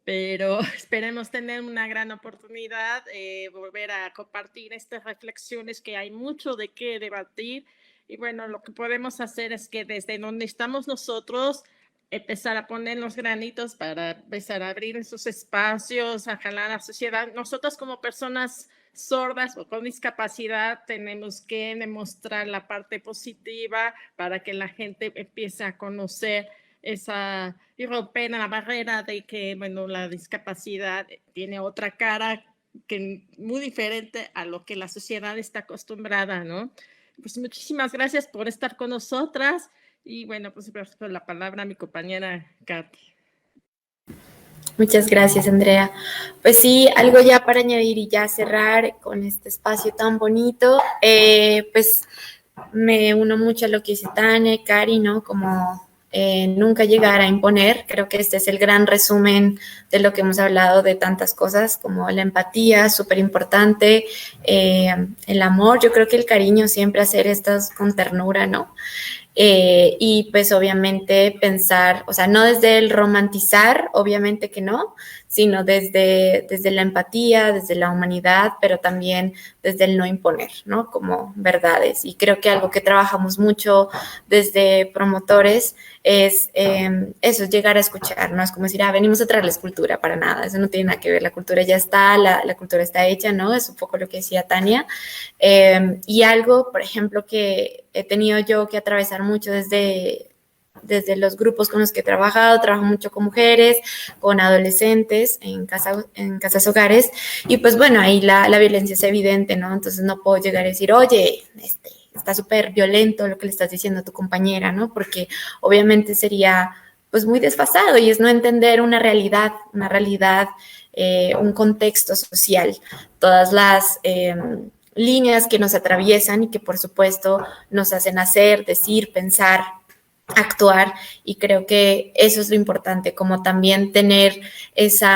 pero esperemos tener una gran oportunidad, volver a compartir estas reflexiones, que hay mucho de qué debatir. Y bueno, lo que podemos hacer es que desde donde estamos nosotros, empezar a poner los granitos para empezar a abrir esos espacios, a jalar a la sociedad. Nosotros como personas sordas o con discapacidad tenemos que demostrar la parte positiva para que la gente empiece a conocer esa y romper la barrera de que, bueno, la discapacidad tiene otra cara que muy diferente a lo que la sociedad está acostumbrada, ¿no? Pues muchísimas gracias por estar con nosotras y bueno, pues por la palabra a mi compañera Katy. Muchas gracias, Andrea. Pues sí, algo ya para añadir y ya cerrar con este espacio tan bonito, pues me uno mucho a lo que dice Tania y Cari, ¿no? Como nunca llegar a imponer. Creo que este es el gran resumen de lo que hemos hablado, de tantas cosas, como la empatía, súper importante, el amor, yo creo que el cariño, siempre hacer estas con ternura, ¿no? Y pues obviamente pensar, o sea, no desde el romantizar, obviamente que no, sino desde la empatía, desde la humanidad, pero también desde el no imponer, ¿no? Como verdades. Y creo que algo que trabajamos mucho desde promotores es eso, llegar a escuchar, ¿no? Es como decir, venimos a traerles cultura, para nada, eso no tiene nada que ver, la cultura ya está, la cultura está hecha, ¿no? Es un poco lo que decía Tania. Y algo, por ejemplo, que he tenido yo que atravesar mucho desde los grupos con los que he trabajado, trabajo mucho con mujeres, con adolescentes en casas hogares, y pues bueno, ahí la violencia es evidente, ¿no? Entonces no puedo llegar a decir, oye, está súper violento lo que le estás diciendo a tu compañera, ¿no? Porque obviamente sería pues muy desfasado y es no entender una realidad, un contexto social, todas las líneas que nos atraviesan y que por supuesto nos hacen hacer, decir, pensar, actuar, y creo que eso es lo importante, como también tener ese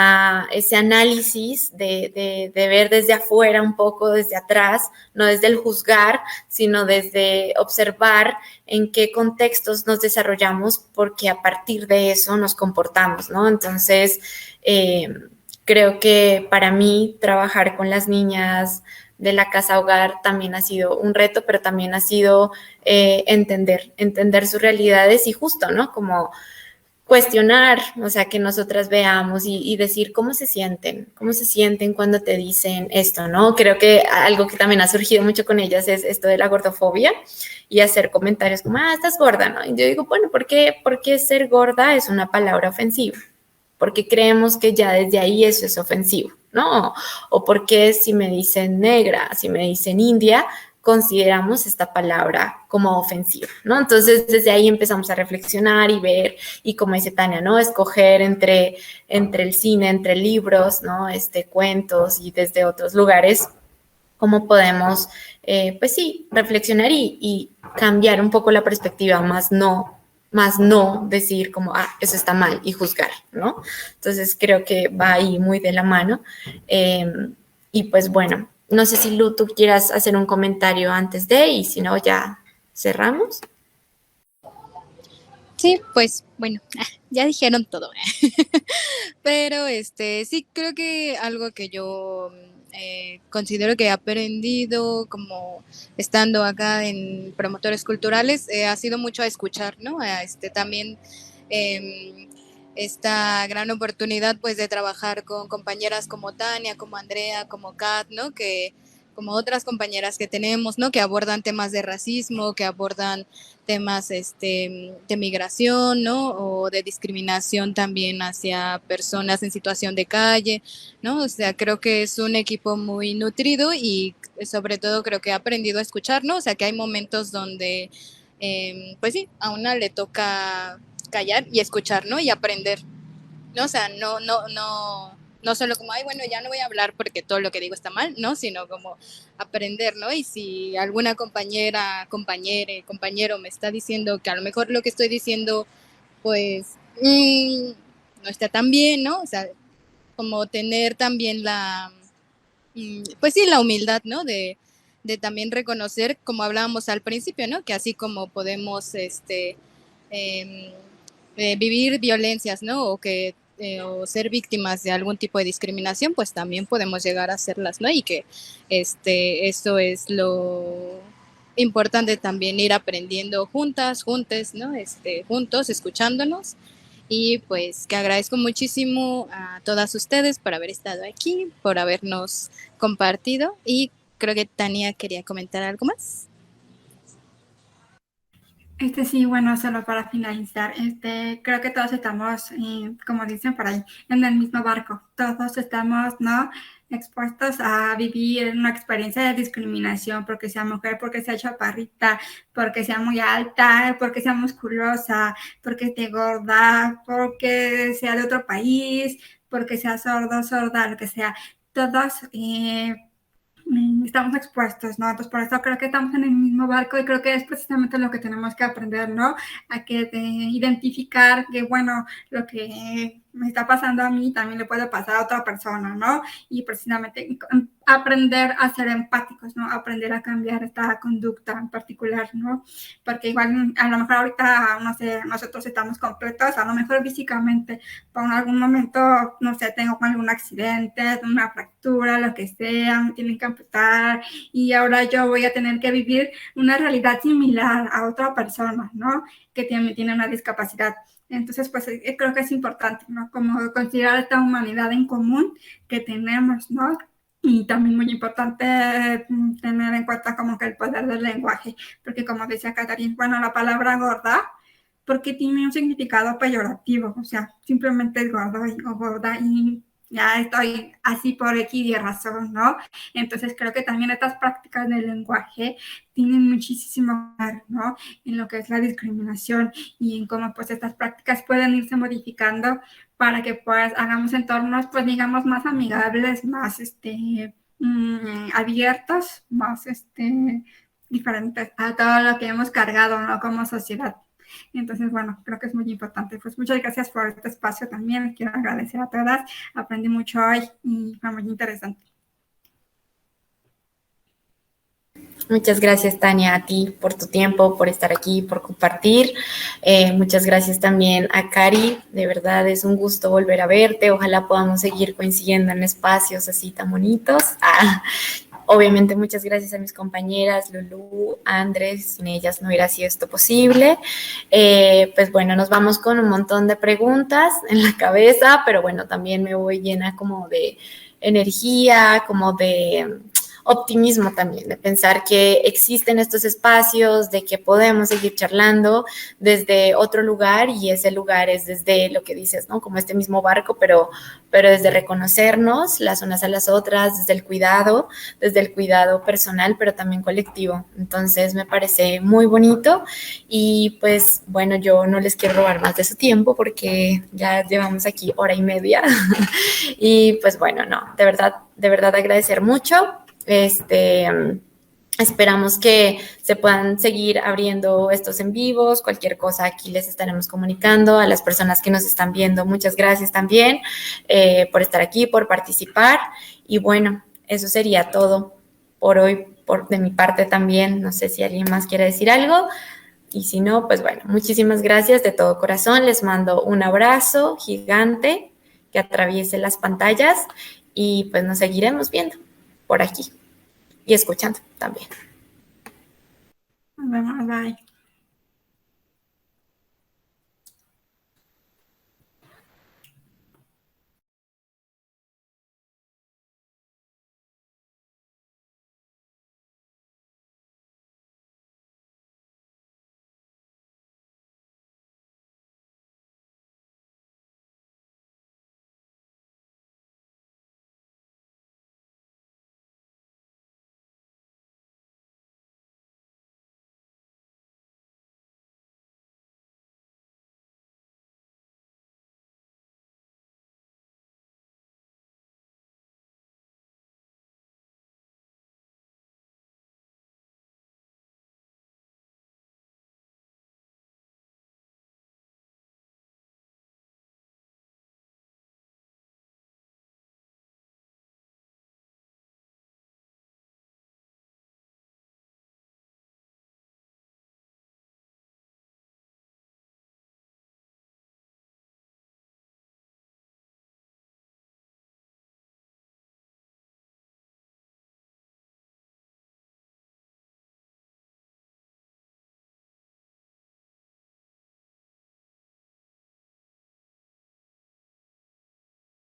análisis de ver desde afuera un poco, desde atrás, no desde el juzgar, sino desde observar en qué contextos nos desarrollamos, porque a partir de eso nos comportamos, ¿no? Entonces, creo que para mí trabajar con las niñas de la casa hogar también ha sido un reto, pero también ha sido entender sus realidades y justo, ¿no? Como cuestionar, o sea, que nosotras veamos y decir cómo se sienten cuando te dicen esto, ¿no? Creo que algo que también ha surgido mucho con ellas es esto de la gordofobia y hacer comentarios como, estás gorda, ¿no? Y yo digo, bueno, ¿por qué ser gorda es una palabra ofensiva? Porque creemos que ya desde ahí eso es ofensivo, ¿no? O porque si me dicen negra, si me dicen india, consideramos esta palabra como ofensiva, ¿no? Entonces, desde ahí empezamos a reflexionar y ver, y como dice Tania, ¿no? Escoger entre el cine, entre libros, ¿no? Cuentos y desde otros lugares, cómo podemos, pues sí, reflexionar y cambiar un poco la perspectiva, más no decir como, eso está mal y juzgar, ¿no? Entonces creo que va ahí muy de la mano. Y pues bueno, no sé si Lu, tú quieras hacer un comentario antes y si no, ya cerramos. Sí, pues bueno, ya dijeron todo. Pero sí creo que algo que yo considero que he aprendido como estando acá en promotores culturales ha sido mucho a escuchar, ¿no? También esta gran oportunidad pues de trabajar con compañeras como Tania, como Andrea, como Kat, ¿no? Que como otras compañeras que tenemos, ¿no? Que abordan temas de racismo, que abordan temas de migración, ¿no? O de discriminación también hacia personas en situación de calle, ¿no? O sea, creo que es un equipo muy nutrido y sobre todo creo que he aprendido a escuchar, ¿no? O sea, que hay momentos donde, pues sí, a una le toca callar y escuchar, ¿no? Y aprender, ¿no? O sea, no solo como, bueno, ya no voy a hablar porque todo lo que digo está mal, ¿no? Sino como aprender, ¿no? Y si alguna compañero me está diciendo que a lo mejor lo que estoy diciendo, pues, no está tan bien, ¿no? O sea, como tener también pues sí, la humildad, ¿no? De también reconocer, como hablábamos al principio, ¿no? Que así como podemos, vivir violencias, ¿no? O ser víctimas de algún tipo de discriminación, pues también podemos llegar a hacerlas, ¿no? Y que eso es lo importante también, ir aprendiendo juntas, juntes, ¿no? Juntos, escuchándonos. Y pues que agradezco muchísimo a todas ustedes por haber estado aquí, por habernos compartido, y creo que Tania quería comentar algo más. Sí, bueno, solo para finalizar, creo que todos estamos, como dicen por ahí, en el mismo barco. Todos estamos, ¿no? Expuestos a vivir una experiencia de discriminación porque sea mujer, porque sea chaparrita, porque sea muy alta, porque sea musculosa, porque esté gorda, porque sea de otro país, porque sea sordo, sorda, lo que sea. Todos estamos expuestos, ¿no? Entonces, por eso creo que estamos en el mismo barco y creo que es precisamente lo que tenemos que aprender, ¿no? A que identificar que, bueno, lo que me está pasando a mí también le puede pasar a otra persona, ¿no? Y precisamente aprender a ser empáticos, ¿no? Aprender a cambiar esta conducta en particular, ¿no? Porque igual a lo mejor ahorita, no sé, nosotros estamos completos, a lo mejor físicamente, pero en algún momento, no sé, tengo algún accidente, una fractura, lo que sea, me tienen que amputar y ahora yo voy a tener que vivir una realidad similar a otra persona, ¿no? Que tiene una discapacidad. Entonces, pues creo que es importante, ¿no? Como considerar esta humanidad en común que tenemos, ¿no? Y también muy importante tener en cuenta como que el poder del lenguaje, porque como decía Catherine, bueno, la palabra gorda, porque tiene un significado peyorativo, o sea, simplemente es gordo o gorda y ya estoy así por X y razón, ¿no? Entonces creo que también estas prácticas del lenguaje tienen muchísimo que ver, ¿no? En lo que es la discriminación y en cómo pues estas prácticas pueden irse modificando para que pues hagamos entornos pues digamos más amigables, más abiertos, más diferentes a todo lo que hemos cargado, ¿no? Como sociedad. Entonces, bueno, creo que es muy importante. Pues muchas gracias por este espacio también. Quiero agradecer a todas. Aprendí mucho hoy y fue muy interesante. Muchas gracias, Tania, a ti por tu tiempo, por estar aquí, por compartir. Muchas gracias también a Cari. De verdad es un gusto volver a verte. Ojalá podamos seguir coincidiendo en espacios así tan bonitos. Obviamente, muchas gracias a mis compañeras, Lulú, Andrés. Sin ellas no hubiera sido esto posible. Pues bueno, nos vamos con un montón de preguntas en la cabeza, pero bueno, también me voy llena como de energía, como de optimismo también, de pensar que existen estos espacios, de que podemos seguir charlando desde otro lugar y ese lugar es desde lo que dices, ¿no? Como este mismo barco, pero desde reconocernos las unas a las otras, desde el cuidado personal, pero también colectivo. Entonces me parece muy bonito y pues bueno, yo no les quiero robar más de su tiempo porque ya llevamos aquí hora y media y pues bueno, no, de verdad agradecer mucho. Esperamos que se puedan seguir abriendo estos en vivos, cualquier cosa aquí les estaremos comunicando a las personas que nos están viendo. Muchas gracias también por estar aquí, por participar y bueno, eso sería todo por hoy, de mi parte también. No sé si alguien más quiere decir algo y si no, pues bueno, muchísimas gracias de todo corazón. Les mando un abrazo gigante que atraviese las pantallas y pues nos seguiremos viendo por aquí y escuchando también. Nos vemos, bye.